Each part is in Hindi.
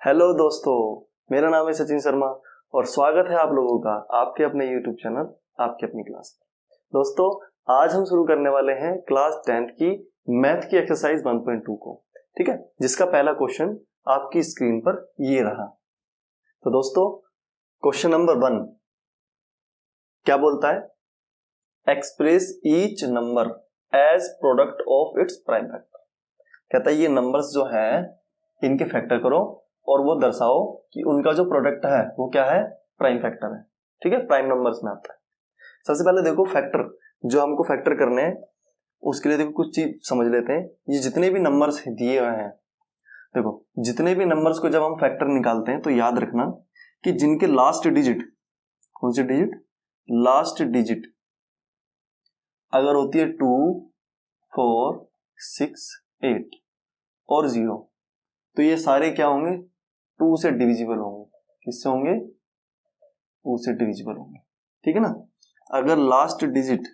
हेलो दोस्तों, मेरा नाम है सचिन शर्मा और स्वागत है आप लोगों का आपके अपने YouTube चैनल आपकी अपनी क्लास में। दोस्तों, आज हम शुरू करने वाले हैं क्लास 10th की मैथ की एक्सरसाइज 1.2 को, ठीक है, जिसका पहला क्वेश्चन आपकी स्क्रीन पर ये रहा। तो दोस्तों, क्वेश्चन नंबर 1 क्या बोलता है? Express each number as product of its prime factor. कहता है ये नंबर्स जो है इनके फैक्टर करो और वो दर्शाओ कि उनका जो प्रोडक्ट है वो क्या है, प्राइम फैक्टर है। ठीक है, प्राइम नंबर्स में आता है। सबसे पहले देखो फैक्टर, जो हमको फैक्टर करने हैं उसके लिए देखो कुछ चीज समझ लेते हैं। ये जितने भी नंबर्स दिए हुए हैं, देखो जितने भी नंबर्स को जब हम फैक्टर निकालते हैं तो याद रखना कि जिनके लास्ट डिजिट, कौन सी डिजिट, लास्ट डिजिट अगर होती है 2, 4, 6, 8 और 0, तो ये सारे क्या होंगे, 2 से डिविजिबल होंगे। किससे होंगे? 2 से डिविजिबल होंगे। ठीक है ना। अगर लास्ट डिजिट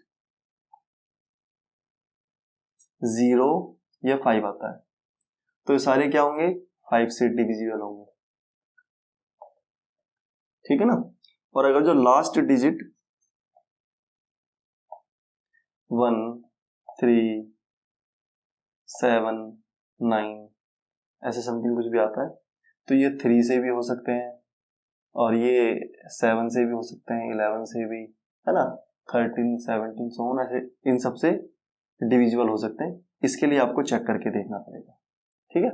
0 या 5 आता है तो ये सारे क्या होंगे, 5 से डिविजिबल होंगे। ठीक है ना। और अगर जो लास्ट डिजिट 1, 3, 7, 9 ऐसे समथिंग कुछ भी आता है तो ये 3 से भी हो सकते हैं और ये 7 से भी हो सकते हैं, 11 से भी, है ना, 13, 17 सो ऑन, ऐसे इन सब से डिविजिबल हो सकते हैं। इसके लिए आपको चेक करके देखना पड़ेगा। ठीक है।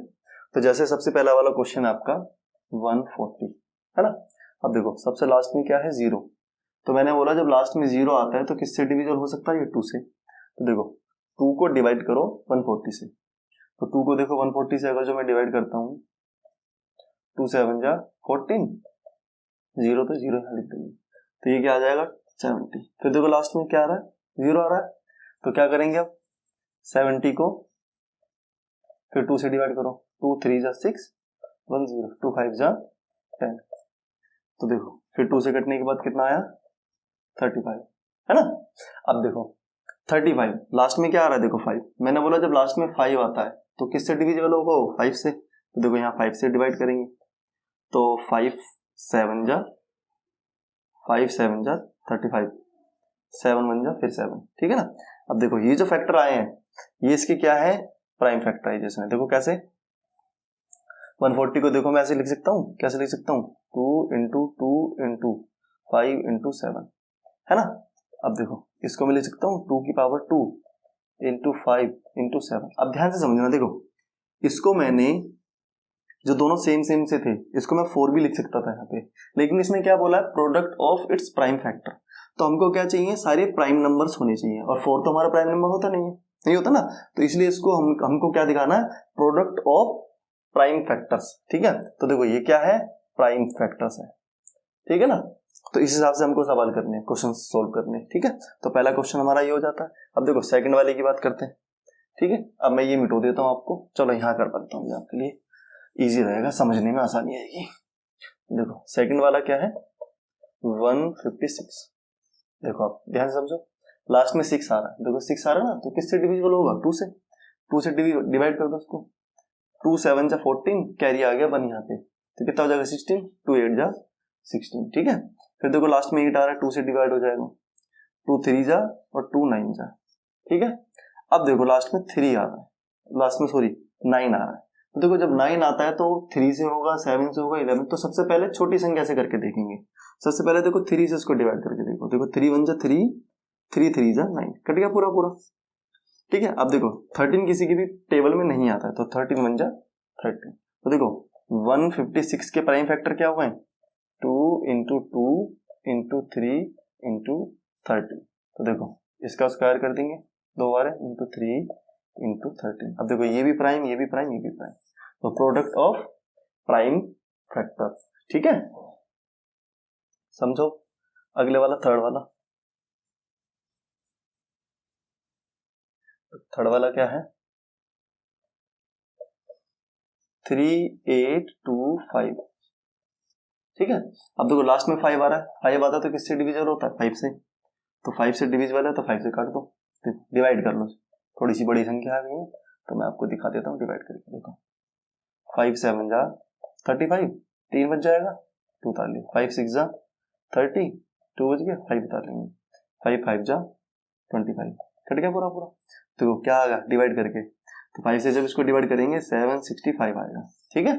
तो जैसे सबसे पहला वाला क्वेश्चन है आपका 140, है ना। अब देखो सबसे लास्ट में क्या है, 0। तो मैंने बोला जब लास्ट में 0 आता है तो किससे डिविजिबल हो सकता है, ये 2 से। तो देखो 2 को डिवाइड करो 140 से, तो 2 को देखो 140 से अगर जो मैं डिवाइड करता हूँ, 2 7 जा 14, 0 तो 0 यहाँ लिख देंगे, तो ये क्या आ जाएगा 70। फिर देखो लास्ट में क्या आ रहा है, 0 आ रहा है, तो क्या करेंगे अब 70 को फिर 2 से डिवाइड करो, 2 3 जा 6, 1 0, 2 5 जा 10। तो देखो फिर 2 से कटने के बाद कितना आया, 35, है ना। अब देखो 35 लास्ट में क्या आ रहा है, देखो 5। मैंने बोला जब लास्ट में 5 आता है तो किससे डिविजिबल होगा, 5 से। तो देखो यहाँ 5 से डिवाइड करेंगे तो 5 7 जा 35, 7 1 जा फिर 7। ठीक है ना। अब देखो ये जो फैक्टर आए हैं ये इसके क्या है, प्राइम फैक्टराइजेशन है। देखो कैसे, 140 को देखो मैं ऐसे लिख सकता हूँ, कैसे लिख सकता हूँ, 2 इंटू 2 इंटू 5 इंटू 7, है ना। अब देखो इसको मैं लिख सकता हूँ 2 की पावर 2 इंटू 5 इंटू 7। अब ध्यान से समझना, देखो इसको मैंने, जो दोनों सेम सेम से थे, इसको मैं 4 भी लिख सकता था यहाँ पे, लेकिन इसने क्या बोला है, product of its prime factor. तो हमको क्या चाहिए, सारे प्राइम नंबर्स होने चाहिए, और 4 तो हमारा प्राइम नंबर होता नहीं है, नहीं होता ना। तो इसलिए इसको हमको क्या दिखाना है, प्रोडक्ट ऑफ प्राइम फैक्टर्स। ठीक है। तो देखो ये क्या है, प्राइम फैक्टर्स है। ठीक है ना। तो इस हिसाब से हमको सवाल करने हैं, क्वेश्चन सोल्व करने हैं। ठीक है। तो पहला क्वेश्चन हमारा ये हो जाता है। अब देखो सेकंड वाले की बात करते हैं। ठीक है। अब मैं ये मिटो देता हूँ आपको, चलो यहाँ कर पाता हूँ, आपके लिए इजी रहेगा, समझने में आसानी आएगी। देखो सेकंड वाला क्या है, 156। देखो आप ध्यान से समझो, लास्ट में 6 आ रहा है, देखो 6 आ रहा है ना, तो किससे डिविजिबल होगा, 2 से। 2 से डिवाइड कर दो उसको, 2 7 जा 14, कैरी आ गया 1 यहाँ पे, तो कितना हो जाएगा 16, 2 8 जा 16। ठीक है। फिर देखो लास्ट में 8 आ रहा है, 2 से डिवाइड हो जाएगा, 2 3 जा और 2 9 जा। ठीक है। अब देखो लास्ट में 3 आ रहा है, लास्ट में सॉरी 9 आ रहा है, तो देखो जब 9 आता है तो 3 से होगा, 7 से होगा, 11। तो सबसे पहले छोटी संख्या से करके देखेंगे। सबसे पहले देखो 3 से इसको डिवाइड करके देखो, देखो 3 1 जा 3, 3 3 जा 9, कट गया पूरा पूरा। ठीक है। अब देखो 13 किसी की भी टेबल में नहीं आता है, तो 13 1 जा 13। तो देखो 156 के प्राइम फैक्टर क्या हुए, 2 इंटू 2 इंटू 3 इंटू 30। तो देखो इसका स्क्वायर कर देंगे, 2 बार इंटू 3 इंटू 13। अब देखो ये भी प्राइम, ये भी प्राइम, ये भी प्राइम, तो प्रोडक्ट ऑफ प्राइम फैक्टर। ठीक है। समझो अगले वाला, थर्ड वाला। थर्ड वाला क्या है, 3825। ठीक है। अब देखो लास्ट में 5 आ रहा है, 5 आता है तो किससे डिविजिबल होता है, 5 से। तो 5 से डिविजिबल है तो 5 से काट दो, डिवाइड कर लो। थोड़ी सी बड़ी संख्या आ गई है तो मैं आपको दिखा देता हूँ डिवाइड करके। देखो 5 7 जा 35, 3 बच जाएगा, 2 उतार लिया, 5 6 जा 30, 2 बच गया, 5 उतार लेंगे, 5 5 जा 25, कट गया पूरा पूरा। तो क्या आ गया डिवाइड करके, तो 5 से जब इसको डिवाइड करेंगे 765 आएगा, ठीक है।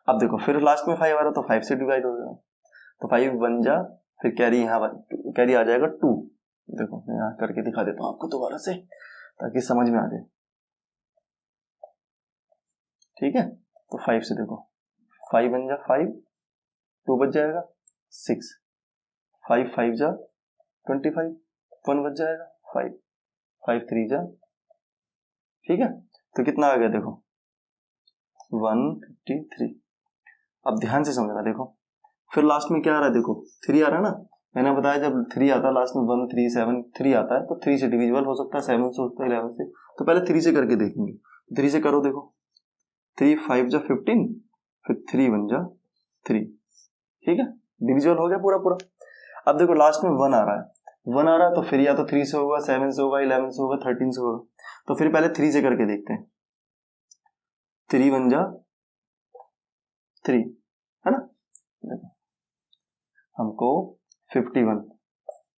अब देखो फिर लास्ट में 5 आ रहा तो 5 से डिवाइड हो जाएगा, तो 5 बन जा, फिर कैरी यहाँ कैरी आ जाएगा 2। देखो मैं यहाँ करके दिखा देता हूँ आपको दोबारा से ताकि समझ में आ जाए, ठीक है। तो 5 से देखो 5 बन जा 5, 2 बच जाएगा 6, 5 5 जा 25, 1 बच जाएगा 5, 5 3 जा, ठीक है। तो कितना आ गया देखो 153। अब ध्यान से समझना, देखो फिर लास्ट में क्या आ रहा है, देखो 3 आ रहा है ना, मैंने बताया जब 3 आता है लास्ट में 1 3 7 3 आता है तो 3 से डिविजिबल हो सकता है, 7 से हो सकता है, 11 से। तो पहले 3 से करके देखेंगे, 3 से करो, देखो 3 5 जा 15, फिर 3 बन जा 3, ठीक है, डिविजिबल हो गया पूरा पूरा। अब देखो लास्ट में 1 आ रहा है, 1 आ रहा है तो फिर या तो 3 से होगा, 7 से होगा, 11 से होगा, 13 से होगा। तो फिर पहले 3 से करके देखते हैं, 3 बन जा 3, है ना। देखो हमको 51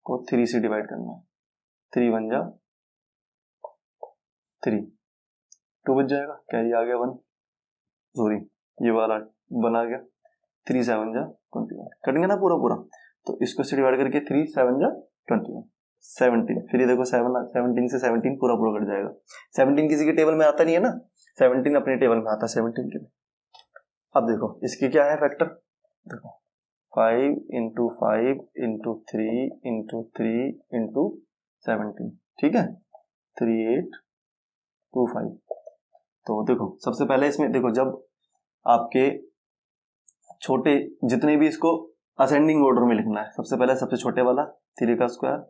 को 3 से डिवाइड करना है, 3 बन जा 3, 2 बच जाएगा, कैरी आ गया 1, सॉरी ये वाला 1 आ गया, 3 7 जा 21, कटेंगे ना पूरा पूरा। तो इसको से डिवाइड करके 3 7 जा 21, 17, फिर ये देखो 17 से 17 पूरा पूरा कट जाएगा। 17 किसी के टेबल में आता नहीं है ना, 17 अपने टेबल में आता है 17 के। अब देखो इसकी क्या है फैक्टर, देखो 5 इंटू 5 इंटू 3 इंटू 3 इंटू 17, ठीक है, 3825। तो देखो सबसे पहले इसमें देखो जब आपके छोटे जितने भी, इसको असेंडिंग ऑर्डर में लिखना है, सबसे पहले सबसे छोटे वाला 3 का स्क्वायर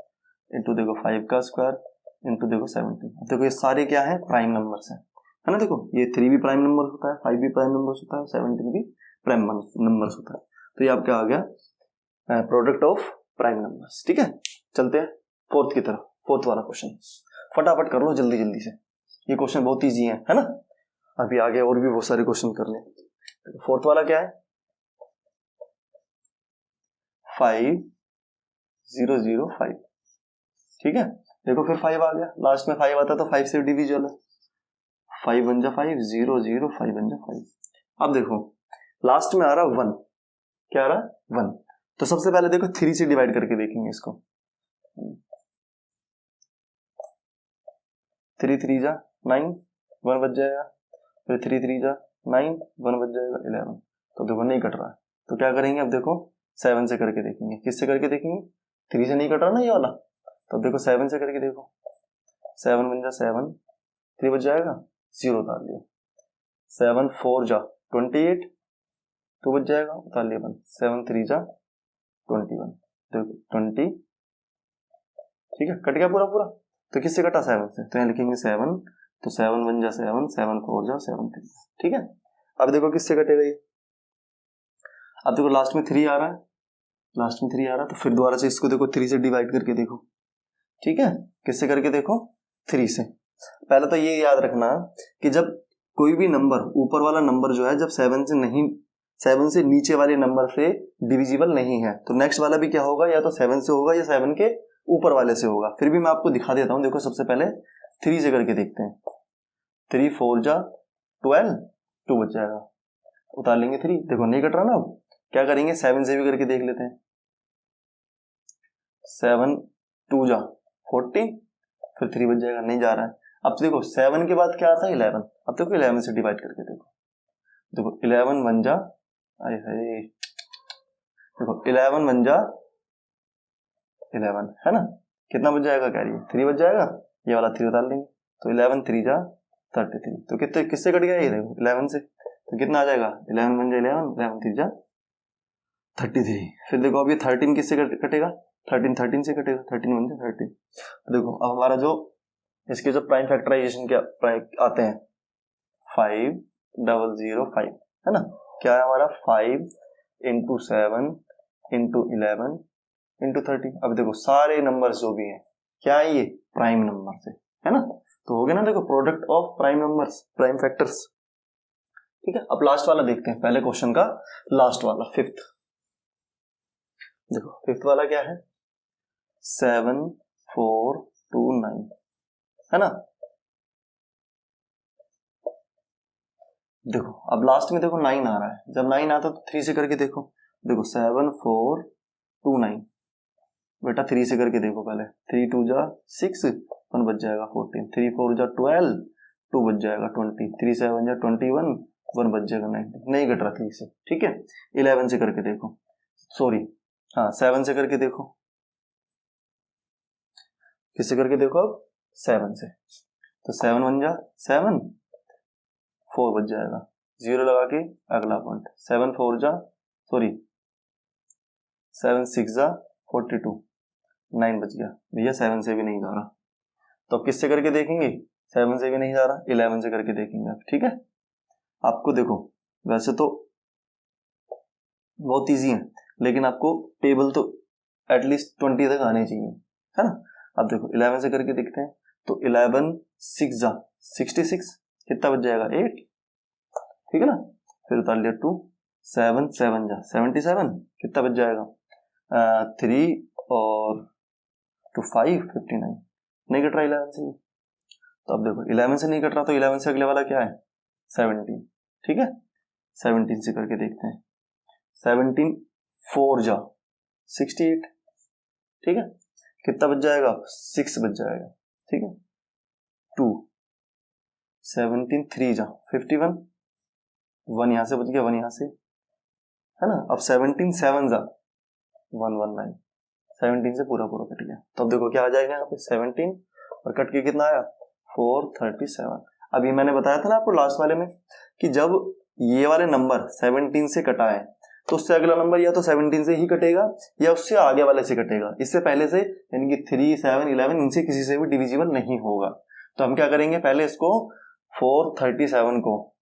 इंटू देखो 5 का स्क्वायर इंटू देखो 17। देखो ये सारे क्या है प्राइम नंबर्स है ना। देखो ये 3 भी प्राइम नंबर होता है, 5 भी प्राइम नंबर होता है, 17 भी प्राइम नंबर्स होता है। तो ये आपका आ गया प्रोडक्ट ऑफ प्राइम नंबर्स, ठीक है। चलते हैं फोर्थ की तरफ, फोर्थ वाला क्वेश्चन फटाफट कर लो जल्दी जल्दी से, ये क्वेश्चन बहुत ईजी है ना। अभी आगे और भी बहुत सारे क्वेश्चन करने। फोर्थ वाला क्या है, 5005, ठीक है। देखो फिर 5 आ गया, लास्ट में 5 आता तो 5 से डिविजिबल है, 5 बन जा 5, 0 0 5 बन जा 5। अब देखो लास्ट में आ रहा 1, क्या आ रहा 1, तो सबसे पहले देखो 3 से डिवाइड करके देखेंगे इसको, 3 3 जा 9, 1 बच जाएगा, फिर 3 3 जा 9, 1 बच जाएगा 11। तो देखो नहीं कट रहा है, तो क्या करेंगे, अब देखो 7 से करके देखेंगे, किससे करके देखेंगे, 3 से नहीं कट रहा ना ये वाला, तो देखो 7 से करके देखो, 7 बन जा 7, 3 बच जाएगा, 0 उतार लिया, 7 4 जा 28, 2 बच जाएगा, उतार लिया 1, 7 3 जा 21, देखो 20, ठीक है, कट गया पूरा पूरा। तो किससे कटा 7 से, तो यहाँ लिखेंगे 7, तो 7 बन जा 7, 7 4 जा 7 3, ठीक है। अब देखो किससे कटेगा ये, अब देखो लास्ट में 3 आ रहा है, लास्ट में 3 आ रहा है, तो फिर दोबारा से इसको देखो 3 से डिवाइड करके देखो, ठीक है, किससे करके देखो 3 से। पहले तो ये याद रखना कि जब कोई भी नंबर, ऊपर वाला नंबर जो है जब 7 से नीचे वाले नंबर से डिविजिबल नहीं है, तो नेक्स्ट वाला भी क्या होगा, या तो 7 से होगा या 7 के ऊपर वाले से होगा। फिर भी मैं आपको दिखा देता हूं, देखो सबसे पहले 3 से करके देखते हैं, 3 4 जा 12, 2 बच जाएगा, उतार लेंगे 3, देखो नहीं कट रहा ना। अब क्या करेंगे 7 से भी करके देख लेते हैं, 7 2 जा 14, फिर 3 बच जाएगा, नहीं जा रहा है। अब देखो 7 के बाद क्या आता है 11, अब देखो 11 से डिवाइड करके देखो, देखो 11 बन जा, अरे देखो 11 बन जा 11, है ना, कितना बच जाएगा कैरी, 3 बच जाएगा, ये वाला 3 उतार लेंगे, तो 11 3 जा 33, तो कितने किससे कट गया ये देखो 11 से, तो कितना आ जाएगा 11 बन जा 11, 11 3 जा 33। फिर देखो अब ये 13 किससे कटेगा, 13 से कटेगा, 13 बन जा 13। तो देखो अब हमारा जो इसके जो प्राइम फैक्टराइजेशन के आते हैं 5005, है ना, क्या है हमारा 5 इंटू 7 इंटू 11 इंटू 30। अब देखो सारे नंबर्स जो भी हैं क्या है, ये प्राइम नंबर से, है ना। तो हो गया ना, देखो product of prime numbers, prime factors. ठीक है, अब लास्ट वाला देखते हैं, पहले क्वेश्चन का लास्ट वाला फिफ्थ। देखो फिफ्थ वाला क्या है, 7 4 2 9, है ना। देखो अब लास्ट में देखो 9 आ रहा है, जब 9 आता तो 3 से करके देखो। देखो 7 4 2 9, बेटा 3 से करके देखो पहले। 3 2 जा 6, 1 बच जाएगा 14, 3 4 जा 12, 2 बच जाएगा 20, 3 7 जा 21, 1 बच जाएगा 19, नहीं घट रहा 3 से, ठीक है। 11 से करके देखो, सॉरी हाँ 7 से करके देखो, किससे करके देखो अब, 7 से। तो 7 1 जा 7, 4 बच जाएगा, 0 लगा के अगला पॉइंट, 7 4 जा सॉरी 7 6 जा 42, 9 बच गया। भैया 7 से भी नहीं जा रहा, तो अब किससे करके देखेंगे, 7 से भी नहीं जा रहा, 11 से करके देखेंगे आप, ठीक है। आपको देखो वैसे तो बहुत इजी है, लेकिन आपको टेबल तो एटलीस्ट 20 तक आने चाहिए, है ना। अब देखो 11 से करके देखते हैं, तो 11 6 जा 66, कितना बच जाएगा 8, ठीक है ना। फिर उतार लिया 2, 7 7 जा 77, कितना बच जाएगा 3 और 2 5 59, नहीं कट रहा 11 से। तो अब देखो 11 से नहीं कट रहा, तो 11 से अगले वाला क्या है 17, ठीक है। 17 से करके देखते हैं, 17 4 जा 68, ठीक है, कितना बच जाएगा 6 बच जाएगा, ठीक है। 2 17 3 जा 51, 1 यहां से बच गया, 1 यहां से, है ना। अब 17 7 जा 119, 17 से पूरा पूरा कट गया, तो अब देखो क्या आ जाएगा यहाँ पे 17 और कट के कितना आया 437। अभी मैंने बताया था ना आपको लास्ट वाले में कि जब ये वाले नंबर 17 से कटाए तो उससे अगला नंबर या तो 17 से ही कटेगा या उससे आगे वाले से कटेगा, इससे पहले से, यानी कि 3 7 11 इनसे किसी से भी डिविजिबल नहीं होगा। तो हम क्या करेंगे, पहले इसको 437 को,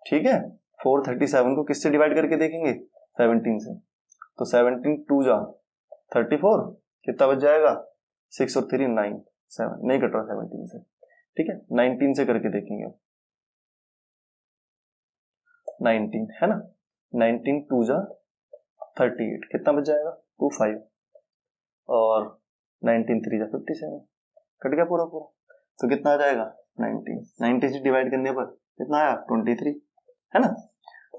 ठीक है, 437 को किससे डिवाइड करके देखेंगे 17 से। तो 17 2 जा 34, कितना बच जाएगा 6 और 3 9, 7 नहीं कट रहा 17 से, ठीक है। 19 से करके देखेंगे, 19 है ना, 19 2 जा 38, कितना बच जाएगा 2 5 और 19 3 जा 57, कट गया पूरा पूरा। तो कितना आ जाएगा 90 से डिवाइड करने पर कितना आया 23, है ना।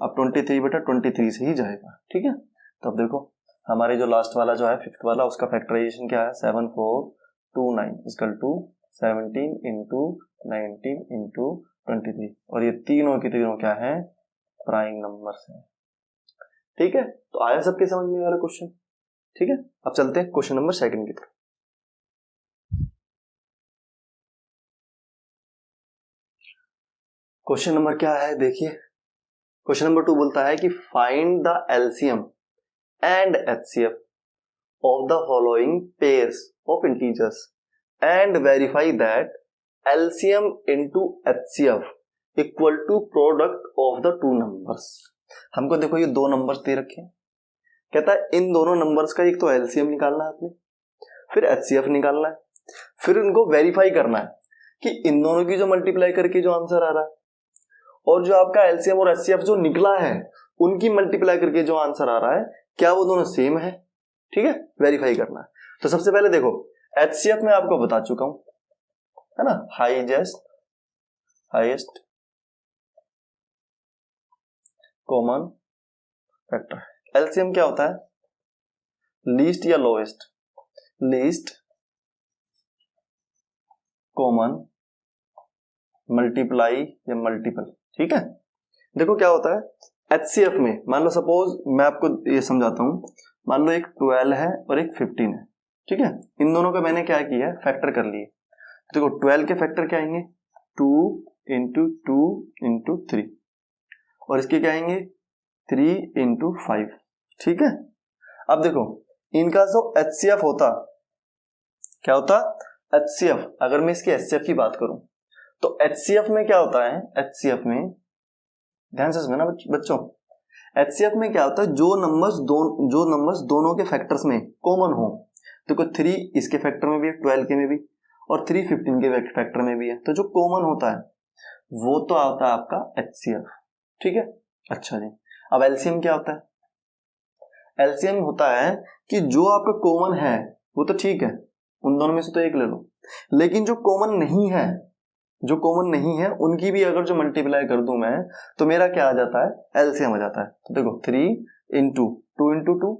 अब 23 बेटा 23 से ही जाएगा, ठीक है। तो अब देखो हमारे जो लास्ट वाला जो है फिफ्थ वाला, उसका फैक्टराइजेशन क्या है 7 4 2 9 इक्वल टू 17 इंटू 19 इंटू 23, और ये तीनों के तीनों क्या है प्राइम नंबर्स हैं, ठीक है। तो आया सबके समझ में वाला क्वेश्चन, ठीक है। अब चलते हैं क्वेश्चन नंबर सेकंड की तरफ। क्वेश्चन नंबर क्या है देखिए, क्वेश्चन नंबर 2 बोलता है कि find the LCM and HCF of the following pairs of integers and verify that LCM into HCF equal to product of the two numbers। हमको देखो ये दो नंबर्स दे रखे हैं, कहता है इन दोनों नंबर्स का एक तो LCM निकालना है आपने, फिर HCF निकालना है, फिर उनको वेरीफाई करना है कि इन दोनों की जो मल्टीप्लाई करके जो आंसर आ रहा है और जो आपका LCM और HCF जो निकला है उनकी मल्टीप्लाई करके जो आंसर आ रहा है क्या वो दोनों सेम है, ठीक है, वेरीफाई करना है। तो सबसे पहले देखो HCF में आपको बता चुका हूं, है ना, हाईएस्ट कॉमन फैक्टर। LCM क्या होता है लीस्ट या लोएस्ट, लीस्ट कॉमन मल्टीप्लाई या मल्टीपल, ठीक है। देखो क्या होता है HCF में, मान लो सपोज मैं आपको ये समझाता हूं, मान लो एक 12 है और एक 15 है, ठीक है। इन दोनों का मैंने क्या किया है फैक्टर कर लिए। देखो 12 के फैक्टर क्या आएंगे 2 इंटू 2 इंटू 3 और इसके क्या आएंगे 3 इंटू 5, ठीक है। अब देखो इनका जो HCF होता क्या होता HCF, अगर मैं इसके HCF की बात करूं तो HCF में क्या होता है, HCF में ध्यान से सुनना बच्चों, HCF में क्या होता है जो नंबर्स दोनों के फैक्टर्स में कॉमन हो, देखो 3 इसके फैक्टर में भी है 12 के में भी और 3 15 के फैक्टर में भी है, तो जो कॉमन होता है वो तो आता है आपका HCF, ठीक है। अच्छा जी, अब एलसीएम क्या होता है? एलसीएम होता है कि जो आपका कॉमन है वो तो ठीक है, उन दोनों में से तो एक ले लो, लेकिन जो कॉमन नहीं है, जो कॉमन नहीं है उनकी भी अगर जो मल्टीप्लाई कर दूं मैं तो मेरा क्या आ जाता है? एलसीएम आ जाता है। तो देखो 3 इंटू 2 इंटू 2,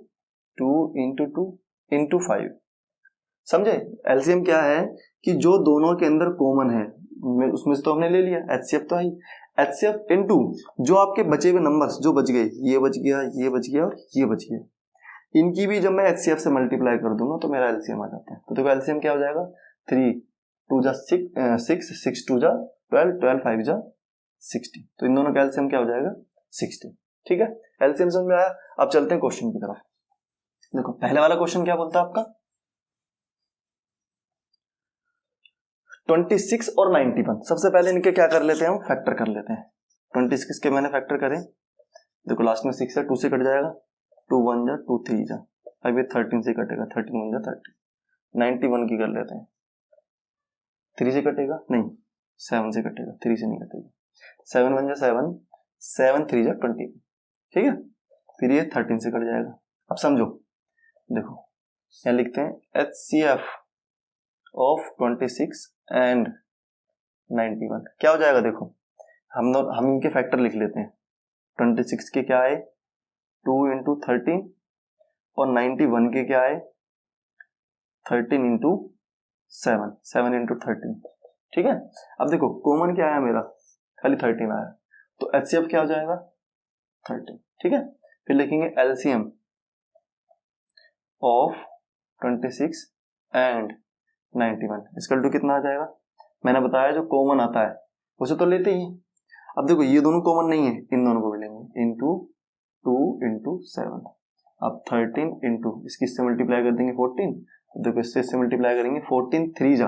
2 इंटू 2 इंटू 5, समझे? एलसीएम क्या है कि जो दोनों के अंदर कॉमन है उसमें से तो हमने ले लिया, एचसीएफ तो है ही, एचसीएफ इंटू जो आपके बचे हुए नंबर्स जो बच गए, ये बच गया, ये बच गया और ये बच गया, इनकी भी जब मैं एचसीएफ से मल्टीप्लाई कर दूंगा तो मेरा एलसीएम आ जाता है। तो देखो एलसीएम क्या हो जाएगा? 3 2 जा 6, 6 2 जा 12, 12 5 जा 60। तो इन दोनों का एलसीएम क्या हो जाएगा? 60। ठीक है, एलसीएम समझ में आया। अब चलते हैं क्वेश्चन की तरफ। देखो पहले वाला क्वेश्चन क्या बोलता है आपका? 26 और 91। सबसे पहले इनके क्या कर लेते हैं, हम फैक्टर कर लेते हैं। 26 के मैंने फैक्टर करे, देखो लास्ट में 6 है, 2 से कट जाएगा, 2 1 जा 2 3 जा, अब ये 13 से कटेगा, 13 1 जा 13। 91 की कर लेते हैं, 3 से कटेगा नहीं, 7 से कटेगा, 3 से नहीं कटेगा, 7 1 जा 7, 7 3 जा 20। ठीक है, फिर ये 13 से कट जाएगा। अब समझो, देखो यहाँ लिखते हैं HCF ऑफ 26 एंड 91 क्या हो जाएगा? देखो हम इनके फैक्टर लिख लेते हैं। 26 के क्या है? 2 इंटू 13 और 91 के क्या है? 13 इंटू 7, 7 इंटू 13। ठीक है, अब देखो कॉमन क्या आया मेरा? खाली 13 आया, तो HCF क्या हो जाएगा? 13। ठीक है, फिर लिखेंगे LCM ऑफ 26 एंड 91 इसका टू कितना आ जाएगा? मैंने बताया जो कॉमन आता है उसे तो लेते ही। अब देखो ये दोनों कॉमन नहीं है, इन दोनों को भी लेंगे, इंटू 2 इंटू 7। अब 13 इंटू इसकी इससे मल्टीप्लाई कर देंगे 14, देखो इससे मल्टीप्लाई करेंगे 14 3 जा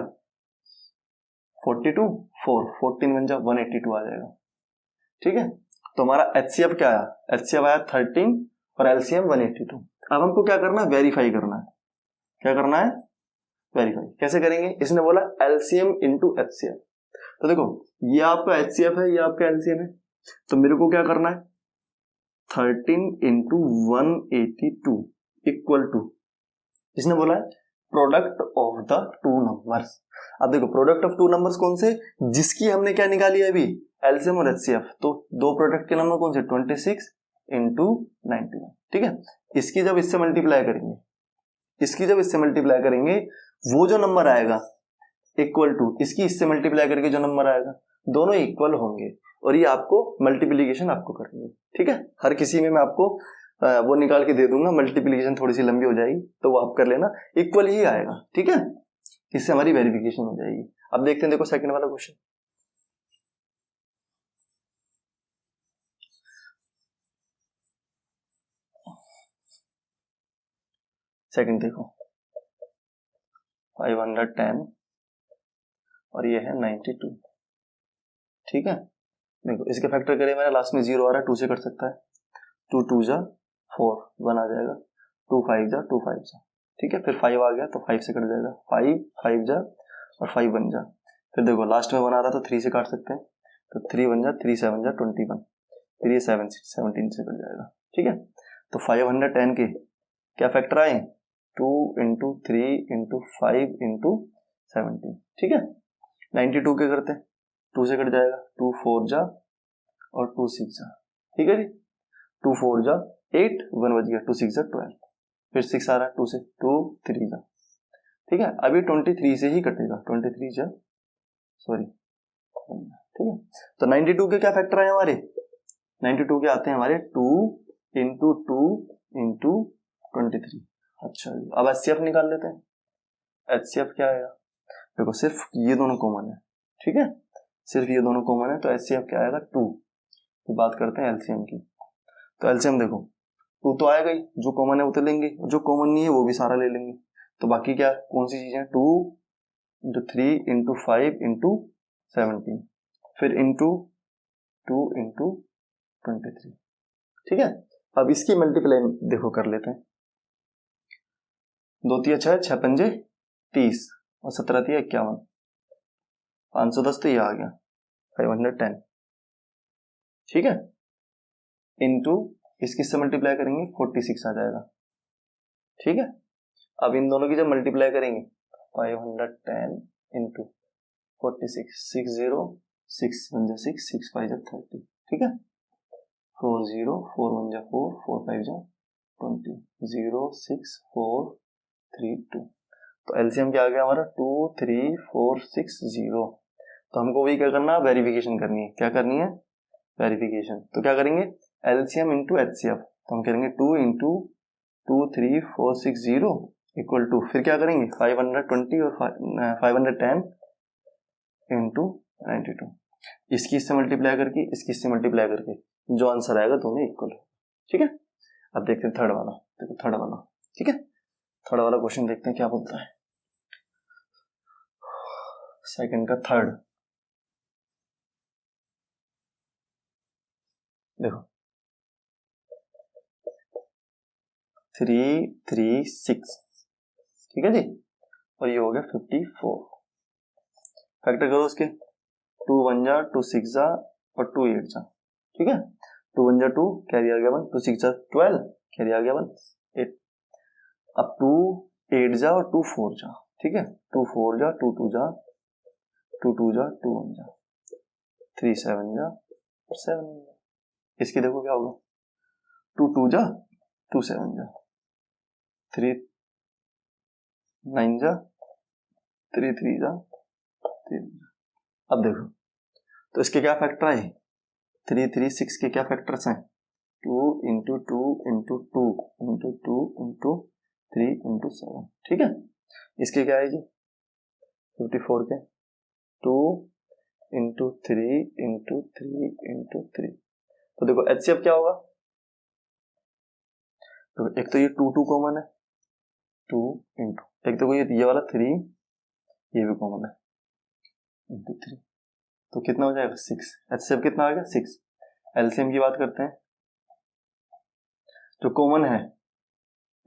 42, 4 14 1 जा 182 आ जाएगा। ठीक है, तो हमारा HCF क्या आया? HCF आया 13 और LCM 182। अब हमको क्या करना है? वेरीफाई करना है। क्या करना है? वेरीफाई। कैसे करेंगे? इसने बोला LCM इंटू HCF, तो देखो ये आपका HCF है, ये आपका LCM है, तो मेरे को क्या करना है? 13 इंटू 182 इक्वल टू, इसने बोला है product of the two numbers. अब देखो प्रोडक्ट ऑफ टू नंबर्स कौन से? जिसकी हमने क्या निकाली है अभी? LCM और HCF। तो दो प्रोडक्ट के नंबर कौन से? 26 इंटू 91। ठीक है, इसकी जब इससे मल्टीप्लाई करेंगे, इसकी जब इससे मल्टीप्लाई करेंगे, वो जो नंबर आएगा इक्वल टू इसकी इससे मल्टीप्लाई करके जो नंबर आएगा, दोनों इक्वल होंगे और ये आपको मल्टीप्लीकेशन आपको करनी है। ठीक है, हर किसी में मैं आपको वो निकाल के दे दूंगा, मल्टीप्लीकेशन थोड़ी सी लंबी हो जाएगी तो वो आप कर लेना, इक्वल ही आएगा। ठीक है, इससे हमारी वेरिफिकेशन हो जाएगी। अब देखते हैं, देखो सेकंड वाला क्वेश्चन। सेकंड देखो 510 और ये है 92। ठीक है, देखो इसके फैक्टर करें मैंने, लास्ट में 0 आ रहा है, 2 से कट सकता है, 2 2 जा 4 1 आ जाएगा, 2 5 जा 2 5 जा। ठीक है, फिर 5 आ गया तो 5 से कट जाएगा, 5 5 जा और 5 1 जा। फिर देखो लास्ट में 1 आ रहा तो 3 से काट सकते हैं, तो 3 1 जा 3 7 जा 21, फिर ये 7 17 से कट जाएगा। ठीक है, तो 510 के क्या फैक्टर आए? 2 इंटू 3 इंटू 5 इंटू 17। ठीक है, 92 के करते हैं, 2 से कट जाएगा, 2 4 जा और 2 6 जा। ठीक है जी, 2 4 जा 8, 1 बच गया, 2 6 जा 12, फिर 6 आ रहा है 2 से, 2 3 जा। ठीक है, अभी 23 से ही कटेगा, 23 जा सॉरी। ठीक है, तो 92 के क्या फैक्टर आए हमारे? 92 के आते हैं हमारे 2 इंटू 2 इंटू 23। अच्छा जी, अब HCF निकाल लेते हैं। HCF क्या आएगा? देखो सिर्फ ये दोनों कॉमन है। ठीक है, सिर्फ ये दोनों कॉमन है, तो HCF क्या आएगा? 2। तो बात करते हैं LCM की, तो LCM देखो 2 तो आएगा ही, जो कॉमन है वो तो लेंगे, जो कॉमन नहीं है वो भी सारा ले लेंगे, तो बाकी क्या कौन सी चीजें? 2 इंटू 3 इंटू 5 इंटू 17, फिर इंटू 2 इंटू 23। ठीक है, अब इसकी मल्टीप्लाई देखो कर लेते हैं, 2 3 6, 6 पंजे 30 और 17 3 51, 510 तो ये आ गया 510। ठीक है, इंटू इससे मल्टीप्लाई करेंगे 46 आ जाएगा, ठीक है। अब इन दोनों की जब मल्टीप्लाई करेंगे 510 इंटू 46, 60 6 1 जा 6 6 5 जा 30, ठीक है। 40 4 1 जा 4 4 5 जा 20 0 6 4 3 2। तो एलसीएम क्या आ गया हमारा 2 3 4 6 0। तो हमको वही क्या करना, वेरिफिकेशन करनी है। क्या करनी है? वेरिफिकेशन। तो क्या करेंगे, एलसीएम इंटू एचसीएफ। तो हम करेंगे 2 इंटू 2 3 4 6 0 इक्वल टू, फिर क्या करेंगे 520 और 510 इंटू 92। इसकी इससे मल्टीप्लाई करके इसकी इससे मल्टीप्लाई करके जो आंसर आएगा दोनों इक्वल, ठीक है। अब देखते हैं थर्ड वाला। देखो थर्ड वाला, ठीक है। थर्ड वाला क्वेश्चन देखते हैं क्या बोलता है। सेकंड का थर्ड देखो 336, ठीक है जी। और ये हो गया 54। फैक्टर करो उसके, 2 1 जा 2 6 जा और 2 8 जा, ठीक है। 2 1 जा 2 कैरी आ गया 1, 2 6 जा 12 कैरी आ गया 1 8। अब 2 8 जा और 2 4 जा, ठीक है। 2 4 जा 2 2 जा 2 2 जा 2 1 जा 3 7 जा और 7 1 जा। इसकी देखो क्या होगा, 2 2 जा 2 7 जा 3 9 जा 3 3 जा 3 जा। अब देखो तो इसके क्या फैक्टर आए, 3 3 6 के क्या फैक्टर्स हैं, 2 into 2 into 2 into 2 into 3 into 7, ठीक है। इसके क्या है जी 54 के 2 इंटू 3 इंटू 3 इंटू 3। तो देखो एचसीएफ क्या होगा, तो एक तो ये 2 2 कॉमन है, 2 इंटू एक देखो ये वाला 3 ये भी कॉमन है इंटू 3, तो कितना हो जाएगा 6। एचसीएफ कितना आ गया 6। एलसीएम की बात करते हैं, जो कॉमन है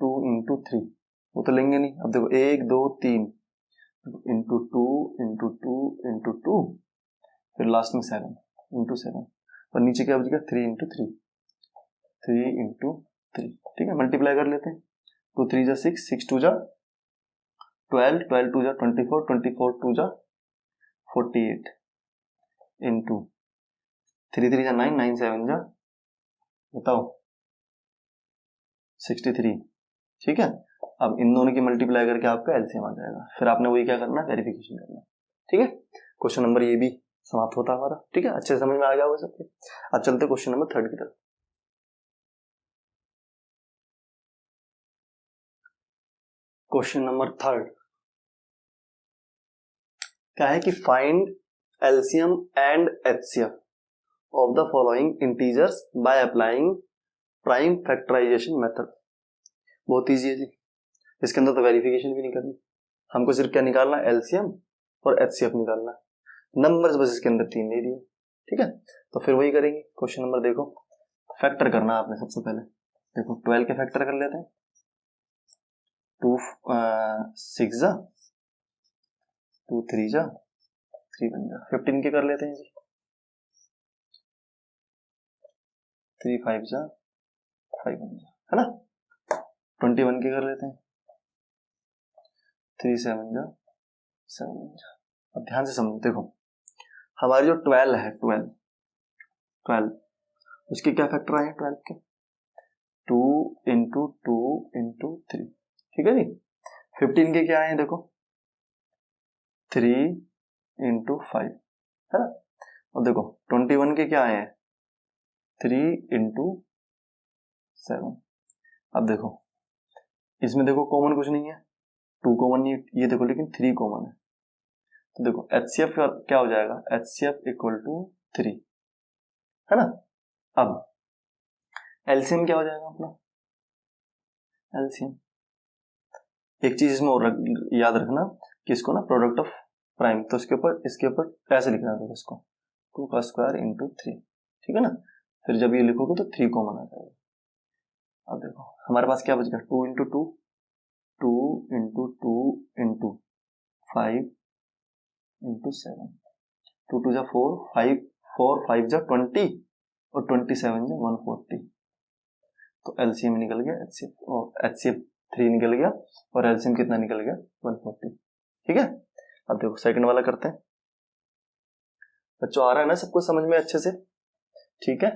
2 इंटू 3 वो तो लेंगे नहीं। अब देखो 1 2 3 इंटू 2 इंटू 2 इंटू 2 फिर लास्ट में 7 इंटू 7 और नीचे क्या बचेगा 3 इंटू 3 3 इंटू 3, ठीक है। मल्टीप्लाई कर लेते हैं, 2 3 जा 6 6 2 जा 12 12 2 जा 24 24 2 जा 48 इंटू 3 3 जा 9 9 7 जा बताओ 63, ठीक है। अब इन दोनों की मल्टीप्लाई करके आपका एलसीएम आ जाएगा। फिर आपने वही क्या करना, वेरिफिकेशन करना, ठीक है। क्वेश्चन नंबर ये भी समाप्त होता है हमारा, ठीक है। अच्छे समझ में आ गया होगा सबके। अब चलते क्वेश्चन नंबर थर्ड की तरफ। क्वेश्चन नंबर थर्ड क्या है कि find LCM and HCF of the following integers by applying prime factorization method. बहुत इजी है जी, इसके अंदर तो वेरिफिकेशन भी नहीं करनी, हमको सिर्फ क्या निकालना है एलसीएम और एचसीएफ निकालना है। नंबर्स बस इसके अंदर 3 दे दिए, ठीक है। तो फिर वही करेंगे। क्वेश्चन नंबर देखो, फैक्टर करना है आपने सबसे पहले। देखो 12 के फैक्टर कर लेते हैं, 2 6 जा 2 3 जा 3 1 जा 15 के कर लेते हैं जी, 3 5 जा 5 1 जा, है ना। 21 के कर लेते हैं, 3 7 जा 7 1 जा। अब ध्यान से समझो, देखो हमारी जो 12 है 12 उसके क्या फैक्टर आए 12 के 2 इंटू 2 इंटू 3, ठीक है जी। 15 के क्या आए हैं देखो 3 इंटू 5, है ना। और देखो 21 के क्या आए हैं 3 इंटू 7। अब देखो इसमें देखो कॉमन कुछ नहीं है, 2 कॉमन नहीं है ये देखो, लेकिन 3 कॉमन है। तो देखो एचसीएफ क्या हो जाएगा, एचसीएफ इक्वल टू 3, है ना। अब एलसीएम क्या हो जाएगा अपना, एलसीएम एक चीज इसमें और याद रखना कि इसको ना प्रोडक्ट ऑफ प्राइम, तो इसके ऊपर ऐसे लिखना है इसको 2 का स्क्वायर इंटू 3, ठीक है ना। फिर जब ये लिखोगे तो 3 कॉमन आ जाएगा। अब देखो हमारे पास क्या बच गया 2 इंटू 2 2 इंटू 2 इंटू 5 इंटू 7 2 2 जा 4 5 4 5 जा 20 और 27 जा 140, तो एलसीएम निकल गया एचसीएफ, और एचसीएफ 3 निकल गया, और एलसीएम कितना निकल गया 140। ठीक है, अब देखो सेकंड वाला करते हैं। बच्चों आ रहा है ना सबको समझ में अच्छे से? ठीक है,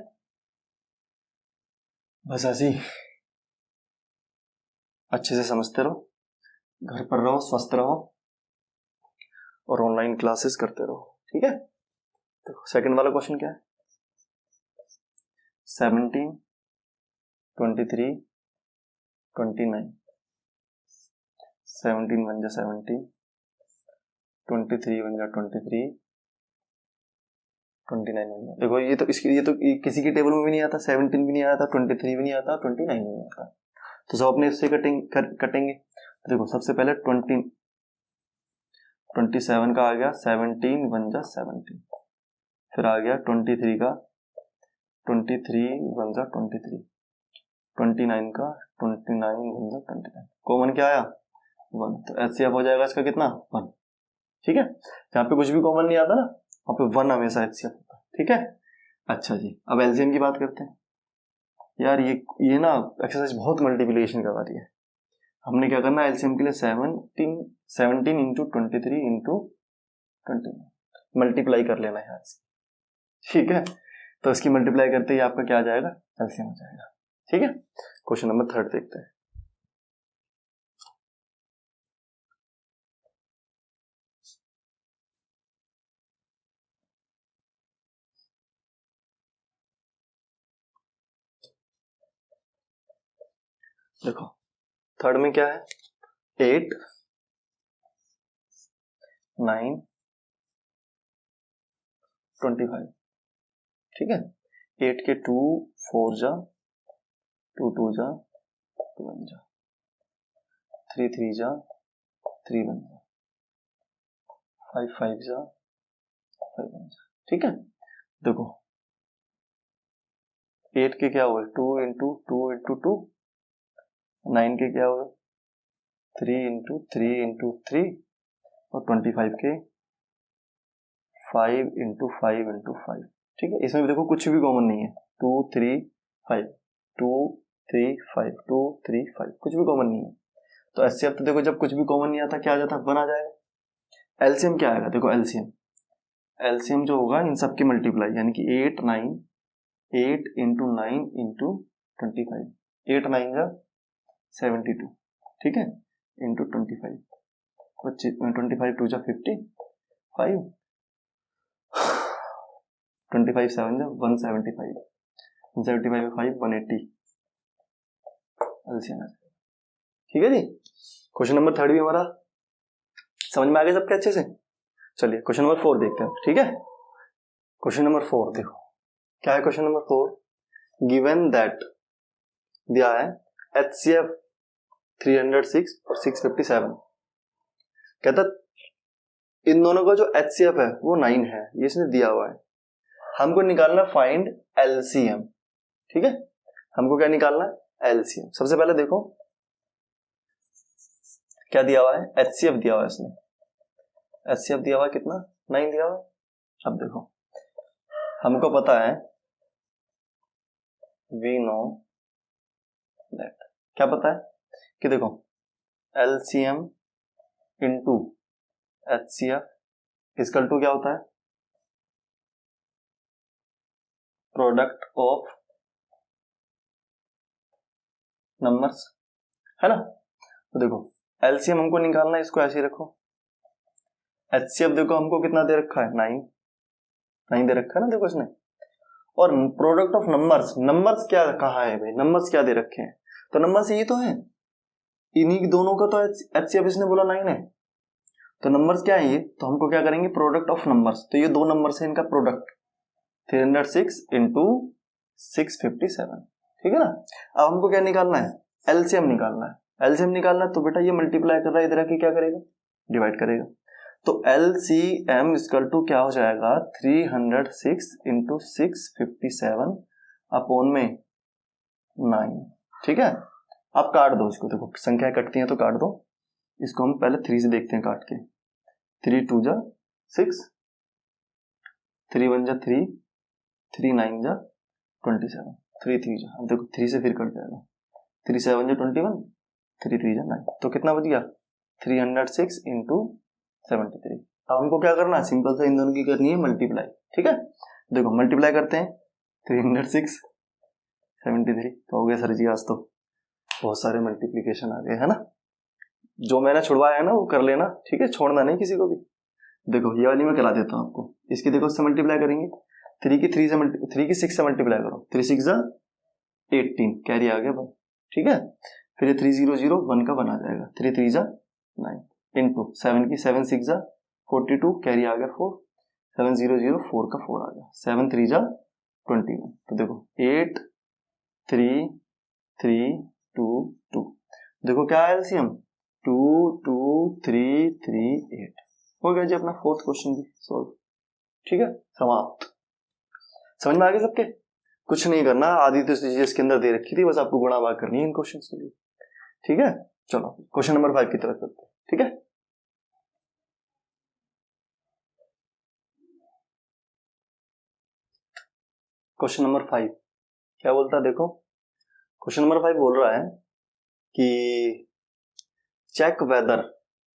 बस ऐसे ही अच्छे से समझते रहो, घर पर रहो, स्वस्थ रहो और ऑनलाइन क्लासेस करते रहो। ठीक है, देखो सेकंड वाला क्वेश्चन क्या है, 17, 23, 29, 17 बन जा 17, 23 बन जा 23, 29 बन जा। देखो ये तो किसी की टेबल में भी नहीं आता, 17 भी नहीं आता, 23 भी नहीं आता, 29 भी नहीं आता, तो सब अपने इससे कटेंगे। देखो सबसे पहले 27 का आ गया 17 बन जा 17, फिर आ गया 23 का 23 बन जा 23, 29 का 29 बन जा 29, कॉमन क्या आया 1, तो एचसीएफ हो जाएगा इसका कितना 1। ठीक है, जहाँ पे कुछ भी कॉमन नहीं आता ना वहाँ पे 1 हमेशा एचसीएफ होता है। ठीक है, अच्छा जी, अब एलसीएम की बात करते हैं। यार ये ना एक्सरसाइज बहुत मल्टीप्लिकेशन करवा रही है। हमने क्या करना है एलसीएम के लिए 17 इंटू 23 इंटू 29 मल्टीप्लाई कर लेना है यार। ठीक है, तो इसकी मल्टीप्लाई करते ही आपका क्या आ जाएगा एलसीएम हो जाएगा। ठीक है, क्वेश्चन नंबर 3 देखते हैं। देखो थर्ड में क्या है 8, 9, 25। ठीक है, 8 के 2 4 जा 2 2 जा 2 1 जा, 3 3 जा 3 1 जा, 5 5 जा 5 1 जा। ठीक है, देखो 8 के क्या हुए 2 इंटू 2 इंटू 2, 9 के क्या हुए 3 इंटू 3 इंटू 3, और 25 के 5 इंटू 5 इंटू 5। ठीक है, इसमें भी देखो कुछ भी कॉमन नहीं है, 2 3 5 2 3 5 2 3 5 कुछ भी कॉमन नहीं है। तो एचसीएफ तो देखो जब कुछ भी कॉमन नहीं आता क्या आ जाता 1 आ जाएगा। एलसीएम क्या आएगा, देखो एलसीएम जो होगा इन सब की मल्टीप्लाई, यानी कि 8 9 8 इंटू 9 इंटू 25, 8 9 जा 72। ठीक है, इंटू 25, 25 2 जा 55, 25 7 जा 175, 175 में 5 180 एलसीएम। ठीक है जी, क्वेश्चन नंबर 3 भी हमारा समझ में आ गया सबके अच्छे से। चलिए क्वेश्चन नंबर 4 देखते हैं। ठीक है, क्वेश्चन नंबर 4 देखो क्या है। क्वेश्चन नंबर 4, गिवन दैट दिया है एचसीएफ 306 और 657, कहता इन दोनों का जो एचसीएफ है वो 9 है, ये इसने दिया हुआ है। हमको निकालना फाइंड एलसीएम। ठीक है, हमको क्या निकालना है एलसीएम। सबसे पहले देखो क्या दिया हुआ है, एचसीएफ दिया हुआ है इसने, एचसीएफ दिया हुआ है कितना 9 दिया हुआ है। अब देखो हमको पता है वी नो दैट, क्या पता है कि देखो LCM into HCF equal to क्या होता है प्रोडक्ट ऑफ नंबर्स, है ना। तो देखो एलसीएम हमको निकालना है, इसको ऐसे ही रखो। एचसीएफ देखो हमको कितना दे रखा है 9 दे रखा है ना, देखो इसने। और प्रोडक्ट ऑफ नंबर्स, नंबर्स क्या कहा है भाई, नंबर्स क्या दे रखे हैं, तो नंबर्स ये तो है, इन्हीं दोनों का तो एचसीएफ इसने बोला 9 है, तो नंबर्स क्या है ये, तो हमको क्या करेंगे प्रोडक्ट ऑफ नंबर्स, तो ये दो नंबर्स है इनका प्रोडक्ट 306 इंटू 657। ठीक है ना। अब हमको क्या निकालना है एलसीएम निकालना है। एलसीएम निकालना है तो बेटा ये मल्टीप्लाई कर रहा है इधर आके क्या करेगा डिवाइड करेगा, तो एलसीएम इक्वल टू क्या हो जाएगा 306 इंटू 657 अपॉन में 9। ठीक है, आप काट दो इसको, देखो संख्या कटती है तो काट दो इसको। हम पहले 3 से देखते हैं काट के, 3 2 जा 6, 3 1 जा 3, 3 9 जा 27, 3 3 जा, अब देखो 3 से फिर कट जाएगा, 3 7 जा 21, 3 3 जा 9, तो कितना बच गया 306 इंटू 73। अब हमको क्या करना है, सिंपल सा इन दोनों की करनी है मल्टीप्लाई, ठीक है। देखो मल्टीप्लाई करते हैं, 306 73, तो हो गया सर जी आज तो बहुत सारे मल्टीप्लीकेशन आ गए, है ना। जो मैंने छुड़वाया है ना वो कर लेना, ठीक है, छोड़ना नहीं किसी को भी। देखो ये वाली मैं करा देता हूँ आपको, इसकी देखो इससे मल्टीप्लाई करेंगे, 3 की 6 से मल्टीप्लाई करो, 3 6 जा 18, कैरी आ गया 1, ठीक है। फिर ये 3 0 0 1 का 1 आ जाएगा, 3 3 जा 9 इंटू 7 की 7 6 जा 42, कैरी आ गया 4, 7 0 0 4 का 4 आ गया, 7 3 जा 21, तो देखो 8 3 3 2 2, देखो क्या है एलसीएम 2 2 3 3 8, हो गया जी अपना फोर्थ क्वेश्चन भी सॉल्व, ठीक है, समाप्त। समझ में आ गया सबके, कुछ नहीं करना, आधी तो चीजें इसके अंदर दे रखी थी, बस आपको गुणा भाग करनी है इन क्वेश्चंस के लिए, ठीक है। चलो क्वेश्चन नंबर 5 की तरफ चलते हैं, ठीक है। क्वेश्चन नंबर 5 क्या बोलता है, देखो क्वेश्चन नंबर 5 बोल रहा है कि चेक वेदर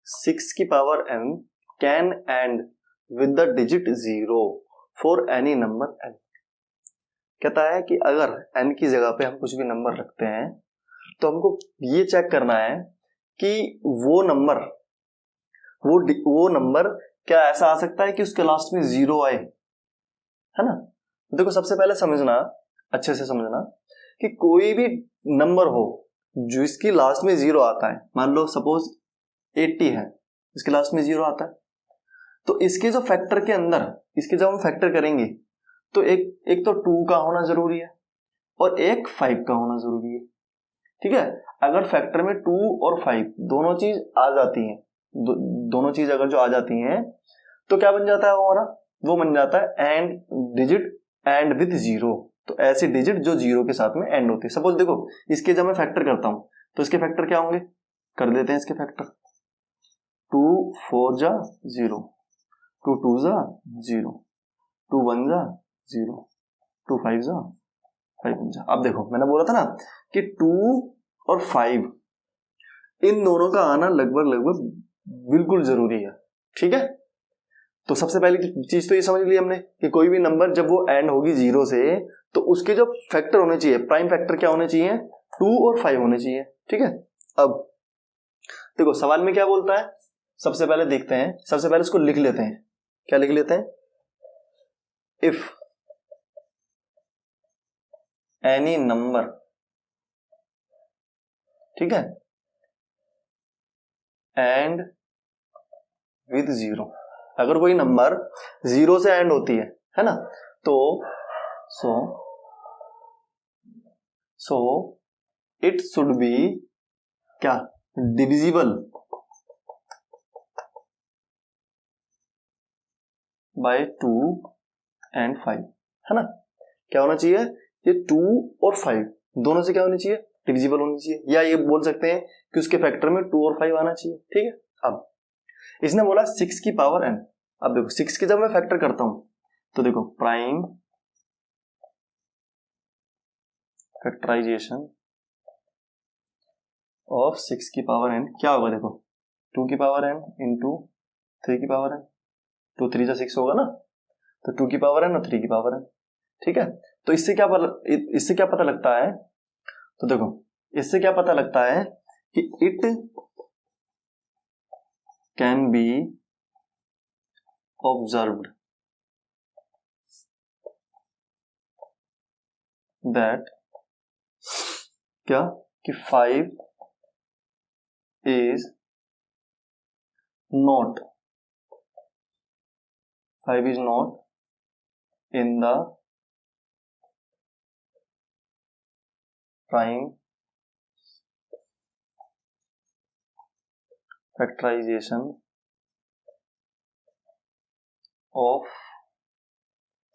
6 की power n can and with the digit 0 for any number n। कहता है कि अगर n की जगह पे हम कुछ भी नंबर रखते हैं तो हमको ये चेक करना है कि वो नंबर क्या ऐसा आ सकता है कि उसके लास्ट में 0 आए, है ना। देखो सबसे पहले समझना, अच्छे से समझना कि कोई भी नंबर हो जो इसकी लास्ट में 0 आता है, मान लो सपोज 80 है, इसके लास्ट में 0 आता है, तो इसके जो फैक्टर के अंदर, इसके जब हम फैक्टर करेंगे तो एक तो 2 का होना जरूरी है और एक 5 का होना जरूरी है, ठीक है। अगर फैक्टर में 2 और 5 दोनों चीज आ जाती हैं, दोनों चीज अगर जो आ जाती हैं तो क्या बन जाता है हमारा, वो बन जाता है एंड डिजिट एंड विद 0, तो ऐसे डिजिट जो 0 के साथ में एंड होते हैं। सपोज देखो इसके जब मैं फैक्टर करता हूं तो इसके फैक्टर क्या होंगे, कर देते हैं इसके फैक्टर, 2 4 जा 0, 2 2 जा 0, 2 1 जा 0, 2 5 जा 5 1 जा। अब देखो मैंने बोला था ना कि 2 और 5 इन दोनों का आना लगभग बिल्कुल जरूरी है, ठीक है। तो सबसे पहली चीज तो ये समझ ली हमने कि कोई भी नंबर जब वो एंड होगी 0 से तो उसके जो फैक्टर होने चाहिए, प्राइम फैक्टर क्या होने चाहिए, 2 और 5 होने चाहिए, ठीक है। अब देखो सवाल में क्या बोलता है, सबसे पहले देखते हैं, सबसे पहले इसको लिख लेते हैं, क्या लिख लेते हैं, इफ एनी नंबर, ठीक है, एंड विद 0, अगर कोई नंबर 0 से एंड होती है ना, तो सो इट शुड बी क्या, डिविजिबल बाय 2 एंड 5, है ना। क्या होना चाहिए, ये 2 और 5 दोनों से क्या होनी चाहिए, डिविजिबल होनी चाहिए, या ये बोल सकते हैं कि उसके फैक्टर में 2 और 5 आना चाहिए, ठीक है। अब इसने बोला 6 की पावर n, अब देखो 6 की जब मैं फैक्टर करता हूं तो देखो प्राइम फैक्टराइजेशन ऑफ 6 की पावर n क्या होगा, देखो 2 की पावर n इंटू 3 की पावर n, 2 3 जा 6 होगा ना, तो 2 की पावर n और 3 की पावर n, ठीक है। तो इससे क्या पता लगता है, तो देखो इससे क्या पता लगता है कि it can B observed that क्या कि 5 is not in the prime factorization of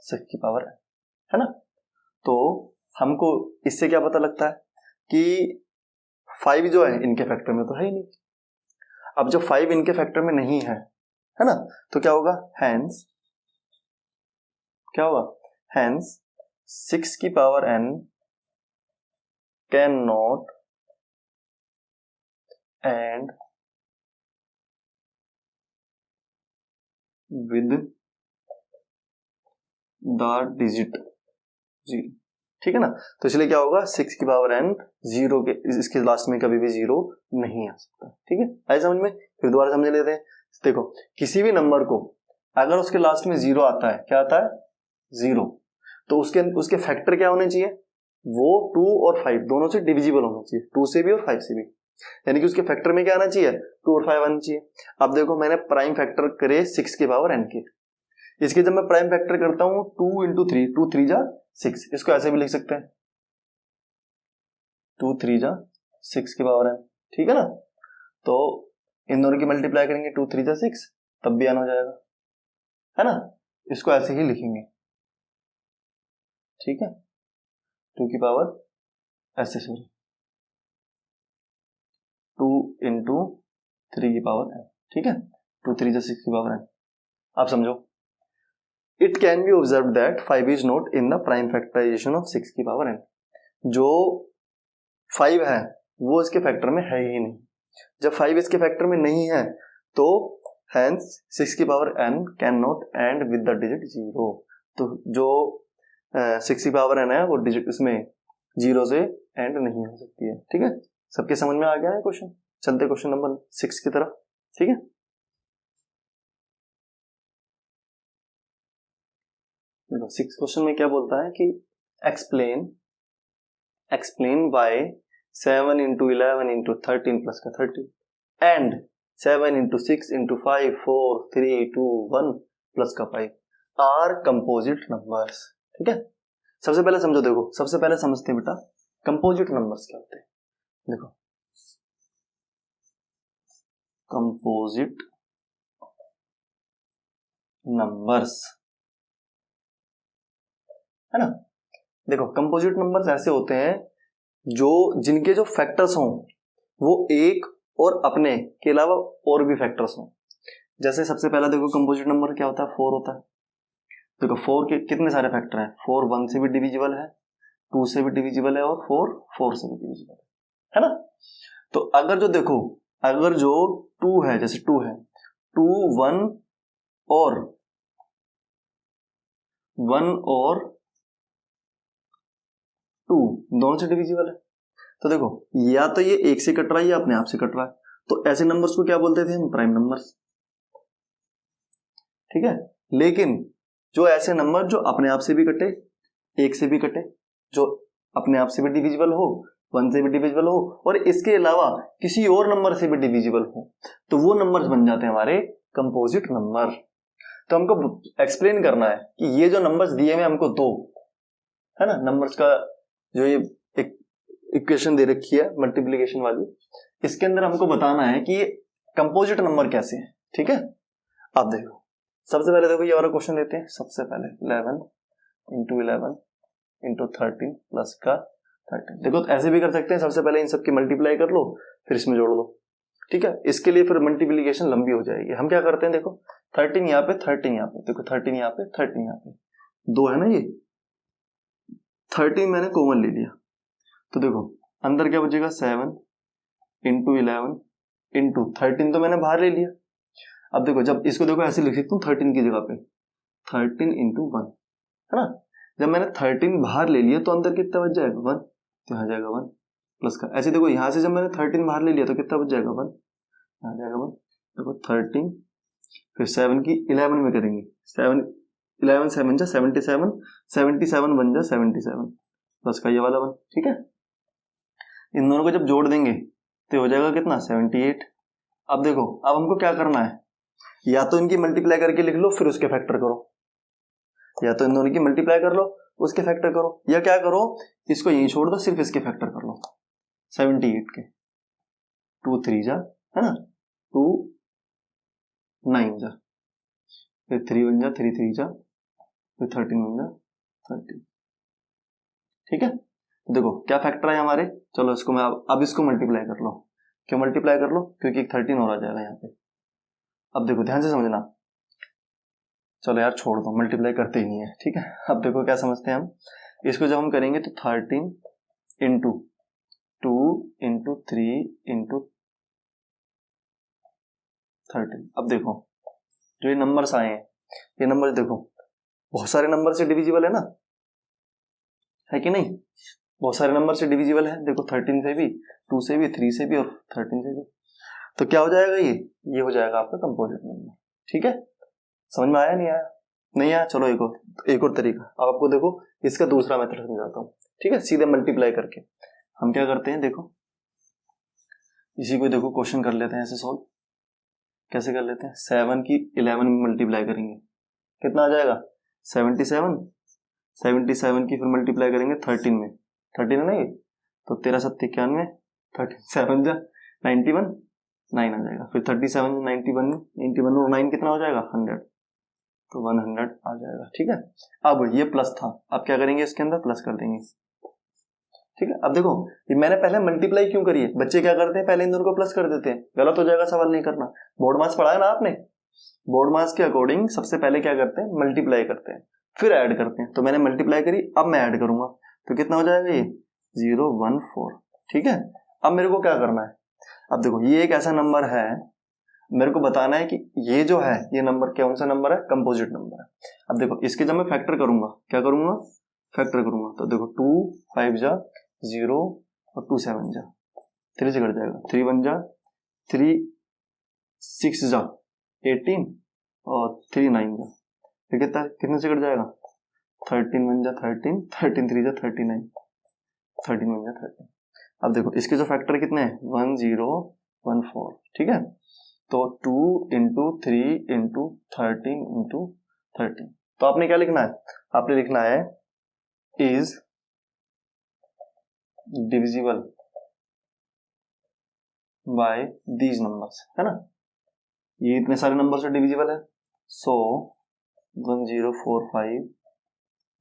6 की पावर है ना। तो हमको इससे क्या पता लगता है कि 5 जो है इनके फैक्टर में तो है ही नहीं, अब जब 5 इनके फैक्टर में नहीं है ना, तो क्या होगा, हैंस क्या होगा, हैंस 6 की power n can not and with the digit 0, ठीक है ना। तो इसलिए क्या होगा, 6 की पावर n जीरो के इसके लास्ट में कभी भी 0 नहीं आ सकता, ठीक है। आए समझ में? फिर दोबारा समझ लेते हैं। देखो किसी भी नंबर को अगर उसके लास्ट में 0 आता है, क्या आता है 0, तो उसके फैक्टर क्या होने चाहिए, वो 2 और 5 दोनों से डिविजिबल होना चाहिए, 2 से भी और 5 से भी, यानी कि उसके फैक्टर में क्या आना चाहिए, 2 और 5 आना चाहिए। अब देखो मैंने प्राइम फैक्टर करे 6 की पावर n के, इसके जब मैं प्राइम फैक्टर करता हूं 2 इंटू 3, 2 3 जा 6, इसको ऐसे भी लिख सकते हैं 2 3 जा 6 की पावर n, ठीक है ना। तो इन दोनों की मल्टीप्लाई करेंगे 2 3 जा 6, तब भी n हो जाएगा, है ना। इसको ऐसे ही लिखेंगे, ठीक है, 2 की पावर ऐसे सॉरी 2 इंटू 3 की पावर n, ठीक है, 2 3 जा 6 की पावर n। आप समझो, it can be observe that 5 is not in the prime factorization of 6 की पावर n। जो 5 है वो इसके फैक्टर में है ही नहीं। जब 5 इसके फैक्टर में नहीं है तो hence 6 की power n can not and with the digit 0। तो जो 6 की पावर n है वो डिजिट इसमें 0 से एंड नहीं हो सकती है, ठीक है। सबके समझ में आ गया है क्वेश्चन? चलते क्वेश्चन नंबर 6 की तरफ, ठीक है। देखो 6 क्वेश्चन में क्या बोलता है कि explain by 7 into 11 into 13 plus का 30 एंड 7 इंटू 6 इंटू 5 4 3 2 1 प्लस का 5 आर कंपोजिट नंबर्स, ठीक है। सबसे पहले समझो, देखो सबसे पहले समझते हैं बेटा कंपोजिट नंबर्स क्या होते हैं। देखो कंपोजिट नंबर्स, है ना। देखो कंपोजिट नंबर्स ऐसे होते हैं जो जिनके जो फैक्टर्स हों वो एक और अपने के अलावा और भी फैक्टर्स हों। जैसे सबसे पहला देखो कंपोजिट नंबर क्या होता है, 4 होता है। देखो 4 के कितने सारे फैक्टर हैं, 4 1 से भी डिविजिबल है, 2 से भी डिविजिबल है और 4 4 से भी डिविजिबल है ना। तो अगर जो देखो अगर जो 2 है, जैसे 2 है, 2 1 और 2 दोनों से डिविजिबल है, तो देखो या तो ये एक से कट रहा है या अपने आप से कट रहा है, तो ऐसे नंबर्स को क्या बोलते थे हम, प्राइम नंबर्स, ठीक है। लेकिन जो ऐसे नंबर जो अपने आप से भी कटे, एक से भी कटे, जो अपने आप से भी डिविजिबल हो, 1 से भी डिविजिबल हो और इसके अलावा किसी और नंबर से भी डिविजिबल हो, तो वो नंबर्स बन जाते हैं हमारे कंपोजिट नंबर। तो हमको एक्सप्लेन करना है कि ये जो नंबर्स दिए हुए हमको दो, है ना, नंबर्स का जो ये एक इक्वेशन दे रखी है मल्टीप्लिकेशन वाली, इसके अंदर हमको बताना है कि ये कंपोजिट नंबर कैसे है, ठीक है। आप देखो सबसे पहले देखो ये वाला क्वेश्चन लेते हैं। सबसे पहले 11 इंटू 11 इंटू 13 प्लस का 13। देखो तो ऐसे भी कर सकते हैं, सबसे पहले इन सबकी मल्टीप्लाई कर लो फिर इसमें जोड़ दो, ठीक है। इसके लिए फिर मल्टीप्लिकेशन लंबी हो जाएगी। हम क्या करते हैं, देखो 13 यहाँ पे 13 यहाँ पे, देखो 13 यहाँ पे 13 यहाँ पे, दो है ना, ये 13 मैंने कॉमन ले लिया, तो देखो अंदर क्या बचेगा 7 इंटू 11 इंटू 13 तो मैंने बाहर ले लिया। अब देखो जब इसको देखो ऐसे लिख सकता हूँ 13 की जगह पे 13 इंटू 1, है ना। जब मैंने 13 बाहर ले लिया तो अंदर कितना बच जाएगा 1, तो यहाँ जाएगा 1 प्लस का। ऐसे देखो यहाँ से जब मैंने 13 बाहर ले लिया तो कितना बच जाएगा 1, यहाँ जाएगा 1। देखो 13 फिर 7 की 11 में करेंगे, 7 11 7 जा 77, 77 1 जा 77 प्लस का ये वाला 1, ठीक है। इन दोनों को जब जोड़ देंगे तो हो जाएगा कितना 78। अब देखो अब हमको क्या करना है, या तो इनकी मल्टीप्लाई करके लिख लो फिर उसके फैक्टर करो, या तो इन दोनों की मल्टीप्लाई कर लो उसके फैक्टर करो, या क्या करो इसको यहीं छोड़ दो सिर्फ इसके फैक्टर कर लो 78 के, 2 3 जा, है ना, 2 9 जा, फिर 3 1 जा 3 3 जा, फिर 13 1 जा 13, ठीक है। देखो क्या फैक्टर है हमारे, चलो इसको मैं अब इसको मल्टीप्लाई कर लो। क्यों मल्टीप्लाई कर लो, क्योंकि 13 और आ जाएगा यहाँ पे। अब देखो ध्यान से समझना, चलो यार छोड़ दो मल्टीप्लाई करते ही नहीं है, ठीक है। अब देखो क्या समझते हैं हम, इसको जब हम करेंगे तो 13 इंटू 2 इंटू 3 इंटू 13। अब देखो जो ये नंबर्स आए हैं, ये नंबर देखो बहुत सारे नंबर से डिविजिबल है ना, है कि नहीं? बहुत सारे नंबर से डिविजिबल है। देखो 13 से भी, 2 से भी, 3 से भी और 13 से भी। तो क्या हो जाएगा ये हो जाएगा आपका कंपोजिट नंबर। ठीक है, समझ में आया नहीं आया? नहीं आया? चलो एक और तरीका अब आपको देखो, इसका दूसरा मेथड समझाता हूँ। ठीक है, सीधे मल्टीप्लाई करके हम क्या करते हैं, देखो इसी को देखो क्वेश्चन कर लेते हैं ऐसे सॉल्व। कैसे कर लेते हैं? 7 की 11 में मल्टीप्लाई करेंगे, कितना आ जाएगा? 77। 77 की फिर मल्टीप्लाई करेंगे 13 में, 13 है ना ये, तो 13 7 91, 37 जा 91, 9 आ जाएगा। फिर 37 91, 91 और 9 कितना हो जाएगा? 100, तो 100 आ जाएगा। ठीक है, अब ये प्लस था, अब क्या करेंगे इसके अंदर प्लस कर देंगे। ठीक है, अब देखो ये मैंने पहले मल्टीप्लाई क्यों करी है, बच्चे क्या करते हैं पहले इन दोनों को प्लस कर देते हैं, गलत हो जाएगा, सवाल नहीं करना। बोर्ड मार्क्स पढ़ा है ना आपने, बोर्ड मार्क्स के अकॉर्डिंग सबसे पहले क्या करते हैं, मल्टीप्लाई करते हैं फिर ऐड करते हैं। तो मैंने मल्टीप्लाई करी, अब मैं ऐड करूंगा, तो कितना हो जाएगा ये 014। ठीक है, अब मेरे को क्या करना है, अब देखो ये एक ऐसा नंबर है, मेरे को बताना है कि ये जो है ये नंबर कौन सा नंबर है, कंपोजिट नंबर है। अब देखो इसके जब मैं फैक्टर करूंगा, क्या करूंगा, फैक्टर करूंगा, तो देखो 2 5 जा 0 और 2 7 जा 3 से कट जाएगा, 3 1 जा 3 6 जा 18 और 3 9 जा, फिर कितने से कट जाएगा, 13 1 जा 13, 13 3 जा 39, 13 1 जा 13। अब देखो इसके जो फैक्टर कितने हैं, 1 0 1 4। ठीक है, तो 2 इंटू 3 इंटू 13 इंटू 13। तो आपने क्या लिखना है, आपने लिखना है is divisible by these numbers, है ना, ये इतने सारे नंबर से डिविजिबल है। सो 1045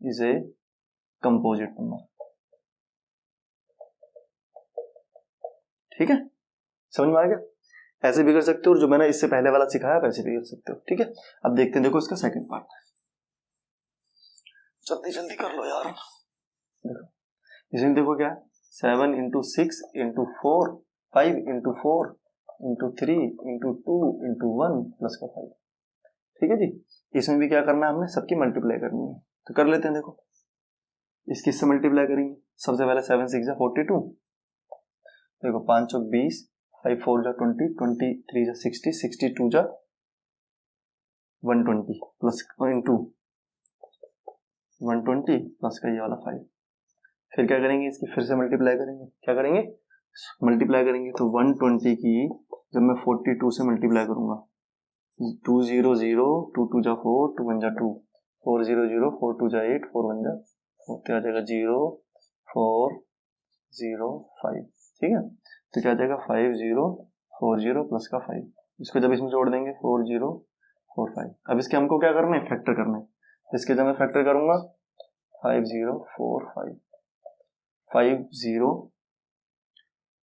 इज ए कंपोजिट नंबर। ठीक है, समझ में आ गया? ऐसे भी कर सकते हो और जो मैंने इससे पहले वाला सिखाया वैसे भी कर सकते हो। ठीक है, अब देखते हैं, देखो इसका सेकंड पार्ट, जल्दी जल्दी कर लो यार। देखो इसमें देखो क्या है, 7 into 6 into 4 5 into 4 into 3 into 2 into 1 plus का 5। ठीक है जी, इसमें भी क्या करना है, हमने सबकी मल्टीप्लाई करनी है, तो कर लेते हैं। देखो इसकी इससे मल्टीप्लाई करेंगे, सबसे पहले 7 6 जा 42, देखो 5 चौक 20, 5 4 जा 20, 23 जा 60, 62 जा 120 प्लस इंटू 120 प्लस का ये वाला 5। फिर क्या करेंगे, इसकी फिर से मल्टीप्लाई करेंगे, क्या करेंगे, मल्टीप्लाई करेंगे, तो 120 की जब मैं 42 से मल्टीप्लाई करूंगा, 2 0 0 2 2 जा 4 2 1 जा 2 4 0 0 4 2 जा 8 4 1 जा 4, आ जाएगा 0 4 0 5। ठीक है, तो क्या आ जाएगा 5 0 4 0 प्लस का 5, इसको जब इसमें जोड़ देंगे 4 0 4 5। अब इसके हमको क्या करना है, फैक्टर करना है, इसके जब मैं फैक्टर करूंगा 5 0 4 5 5 0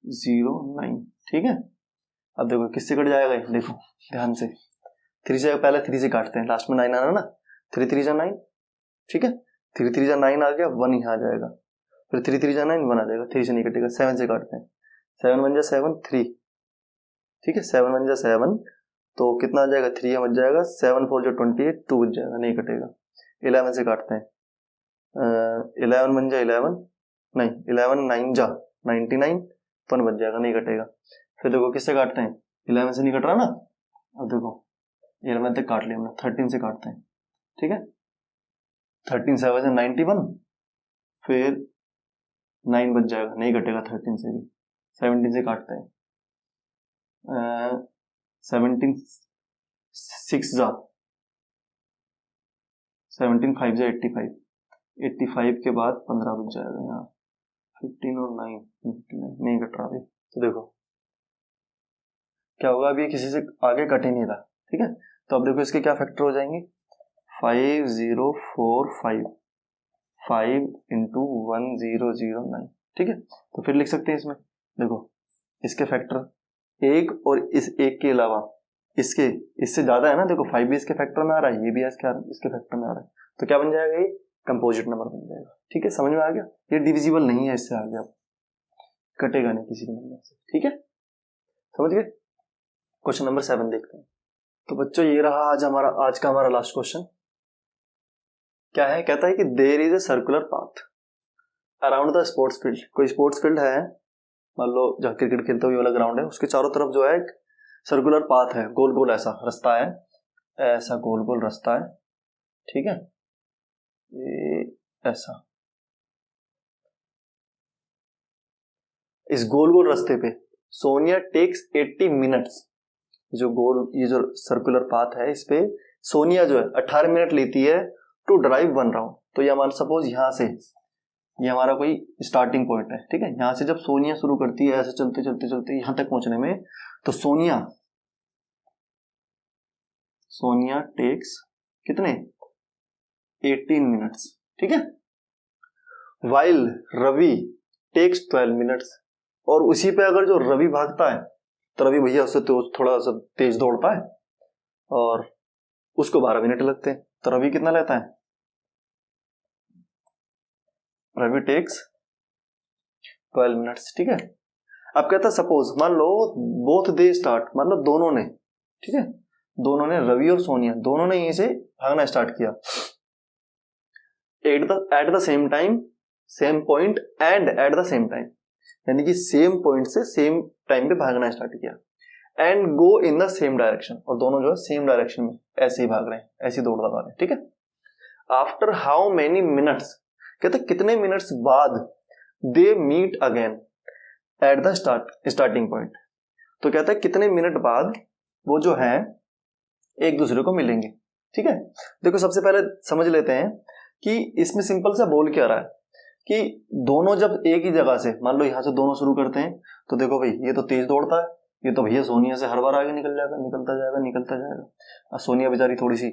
0 9। ठीक है, अब देखो किससे कट जाएगा ये, देखो ध्यान से, 3 से पहले 3 से काटते हैं, लास्ट में 9 आना ना, 3 3 जा 9। ठीक है, 3 3 जा 9 आ गया, 1 यहाँ आ जाएगा, फिर 3 3 जा 9 1 आ जाएगा, 3 से नहीं कटेगा, 7 से काटते हैं, 7 1 जा 7 3। ठीक है, 7 1 जा 7, तो कितना आ जाएगा, 3 बच जाएगा, 7 4 जो 28 2 बच जाएगा, नहीं कटेगा। 11 से काटते हैं, 11 1 जा 11, नहीं 11 9 जा 99, 1 बच जाएगा, नहीं कटेगा। फिर देखो किससे काटते हैं, 11 से नहीं कट रहा ना, अब देखो 11 तक काट लिया हमने, 13 से काटते हैं। ठीक है, 13 7 से 91, फिर 9 बच जाएगा, नहीं कटेगा 13 से भी। 17 से काटते हैं, 17 6 जा 17 5 जा 85, 85 के बाद 15 बच जाएगा यहाँ, 15 और 9 नहीं कट रहा अभी। तो देखो क्या होगा, अभी किसी से आगे कट ही नहीं रहा। ठीक है, तो अब देखो इसके क्या फैक्टर हो जाएंगे, 5 0 4 5 5 इंटू 1 0 0 9। ठीक है, तो फिर लिख सकते हैं इसमें, देखो इसके फैक्टर एक और इस एक के अलावा इसके इससे ज्यादा है ना, देखो 5 भी इसके फैक्टर में आ रहा है, ये भी इसके फैक्टर में आ रहा है, तो क्या बन जाएगा ये कंपोजिट नंबर बन जाएगा। ठीक है, समझ में आ गया? ये डिविजिबल नहीं है, इससे आगे अब कटेगा नहीं किसी भी नंबर से। ठीक है, समझ गए? क्वेश्चन नंबर 7 देखते हैं। तो बच्चों ये रहा आज का हमारा लास्ट क्वेश्चन। क्या है? कहता है कि there is a circular path around the sports field. कोई स्पोर्ट्स फील्ड है, मान लो जहाँ क्रिकेट खेलते हुए वाला ग्राउंड है, उसके चारों तरफ जो है एक सर्कुलर पाथ है, गोल गोल ऐसा रास्ता है, ऐसा गोल गोल रास्ता है। ठीक है, ये ऐसा, इस गोल गोल रास्ते पे सोनिया टेक्स 80 मिनट्स। जो गोल ये जो सर्कुलर पाथ है, इस पे सोनिया जो है 18 मिनट लेती है टू ड्राइव 1 राउंड। तो ये हमारा सपोज यहाँ से, ये हमारा कोई स्टार्टिंग पॉइंट है। ठीक है, यहाँ से जब सोनिया शुरू करती है ऐसे चलते चलते चलते यहाँ तक पहुंचने में, तो सोनिया टेक्स कितने? 18 मिनट्स। ठीक है, वाइल रवि टेक्स 12 मिनट्स। और उसी पे अगर जो रवि भागता है, तो रवि भैया उससे तो थोड़ा सा तेज दौड़ता है और उसको 12 मिनट लगते हैं। तो रवि कितना लेता है? Ravi takes 12 minutes. ठीक है, अब कहता है सपोज मान लो बोथ दे स्टार्ट, मतलब दोनों ने, ठीक है, दोनों ने, रवि और सोनिया दोनों ने यहीं से भागना स्टार्ट किया at the same time, same point and at the same time, यानी कि सेम पॉइंट से सेम टाइम पे भागना स्टार्ट किया, and go in the same direction, और दोनों जो है सेम डायरेक्शन में ऐसे ही भाग रहे हैं, ऐसी दौड़ लगा रहे हैं। ठीक है, आफ्टर हाउ मेनी मिनट्स, कहते कितने मिनट्स बाद, they meet again at the starting point. तो कहता है कितने मिनट बाद वो जो है एक दूसरे को मिलेंगे। ठीक है, देखो सबसे पहले समझ लेते हैं कि इसमें सिंपल सा बोल क्या रहा है कि दोनों जब एक ही जगह से, मान लो यहां से दोनों शुरू करते हैं, तो देखो भाई ये तो तेज दौड़ता है, ये तो भैया सोनिया से हर बार आगे निकल जाएगा, निकलता जाएगा निकलता जाएगा। सोनिया बेचारी थोड़ी सी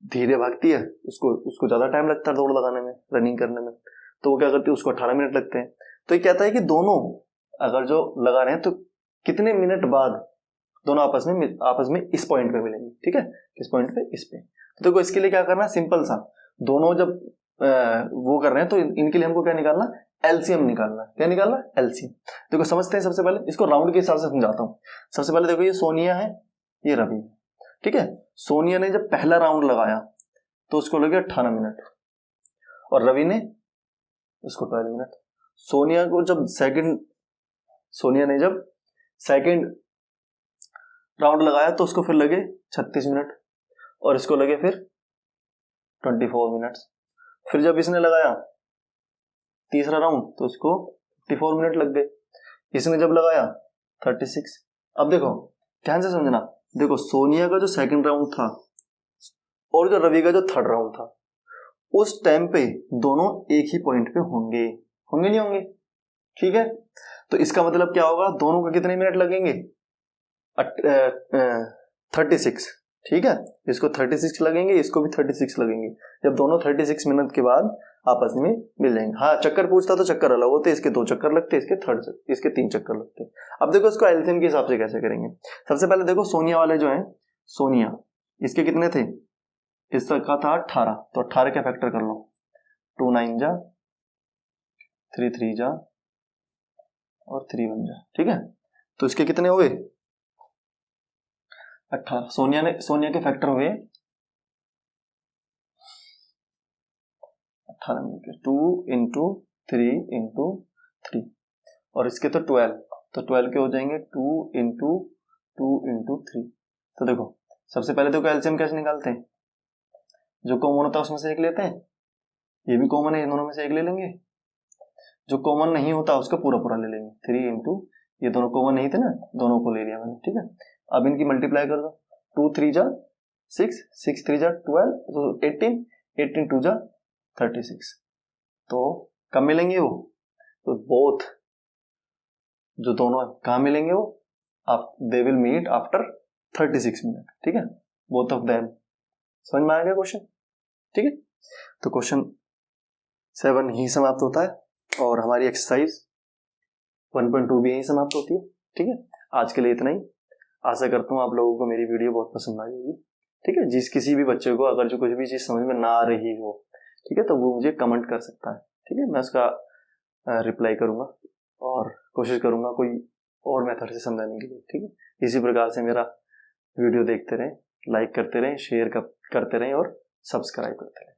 धीरे भागती है, उसको ज्यादा टाइम लगता है दौड़ लगाने में, रनिंग करने में, तो वो क्या करती है, उसको 18 मिनट लगते हैं। तो ये कहता है कि दोनों अगर जो लगा रहे हैं तो कितने मिनट बाद दोनों आपस में इस पॉइंट पे मिलेंगे। ठीक है, किस पॉइंट पे? इस पे। तो देखो इसके लिए क्या करना है, सिंपल सा, दोनों जब वो कर रहे हैं तो इनके लिए हमको क्या निकालना? एलसीएम निकालना है। क्या निकालना? एलसीएम। देखो समझते हैं, सबसे पहले इसको राउंड के हिसाब से समझाता हूँ। सबसे पहले देखो ये सोनिया है, ये रवि है। ठीक है, सोनिया ने जब पहला राउंड लगाया तो उसको लगे 18 मिनट, और रवि ने उसको 12 मिनट। सोनिया ने जब सेकंड राउंड लगाया तो उसको फिर लगे 36 मिनट, और इसको लगे फिर 24 मिनट्स। फिर जब इसने लगाया तीसरा राउंड तो उसको 54 मिनट लग गए। इसने जब लगाया 36। अब देखो ध्यान से समझना, देखो सोनिया का जो सेकंड राउंड था और जो रवि का जो थर्ड राउंड था, उस टाइम पे दोनों एक ही पॉइंट पे होंगे नहीं होंगे? ठीक है, तो इसका मतलब क्या होगा, दोनों को कितने मिनट लगेंगे? 36। ठीक है, इसको 36 लगेंगे, इसको भी 36 लगेंगे। जब दोनों 36 मिनट के बाद आपस में मिल जाएंगे। हाँ, चक्कर पूछता तो चक्कर अलग होते, इसके 2 चक्कर लगते, इसके 3 चक्कर लगते। अब देखो इसको एलसीएम के हिसाब से कैसे करेंगे। सबसे पहले देखो सोनिया वाले जो है, सोनिया इसके कितने थे? इसका था 18, तो 18 का फैक्टर कर लो, 2 9 जा, 3 3 जा और 3 1 जा। ठीक है, तो इसके कितने हुए? 18। सोनिया के फैक्टर हुए 18 मिनट, 2 इंटू 3 इंटू 3, और इसके तो 12, तो 12 के हो जाएंगे 2 इंटू 2 इंटू 3। तो देखो सबसे पहले देखो एलसीएम कैसे निकालते हैं, जो कॉमन होता है उसमें से एक लेते हैं, ये भी कॉमन है, इन दोनों में से एक ले लेंगे, जो कॉमन नहीं होता उसका पूरा पूरा ले लेंगे। 3 इंटू, ये दोनों कॉमन नहीं थे ना, दोनों को ले लिया मैंने। ठीक है, अब इनकी मल्टीप्लाई कर दो, 2 3 जा 6, 6 3 जा 12, तो 18, 18 2 जा 36। तो कब मिलेंगे वो? तो बोथ जो दोनों कहाँ मिलेंगे वो? They will meet after 36 minute. ठीक है, बोथ ऑफ देम। समझ में आ गया क्वेश्चन? ठीक है, तो क्वेश्चन 7 यही समाप्त होता है और हमारी एक्सरसाइज 1.2 भी यही समाप्त होती है। ठीक है, आज के लिए इतना ही। आशा करता हूँ आप लोगों को मेरी वीडियो बहुत पसंद आई होगी। ठीक है, किसी भी बच्चे को अगर जो कुछ भी चीज समझ में ना आ रही हो ठीक है, तो वो मुझे कमेंट कर सकता है। ठीक है, मैं उसका रिप्लाई करूंगा और कोशिश करूंगा कोई और मेथड से समझाने के लिए। ठीक है, इसी प्रकार से मेरा वीडियो देखते रहें, लाइक करते रहें, शेयर करते रहें और सब्सक्राइब करते रहें।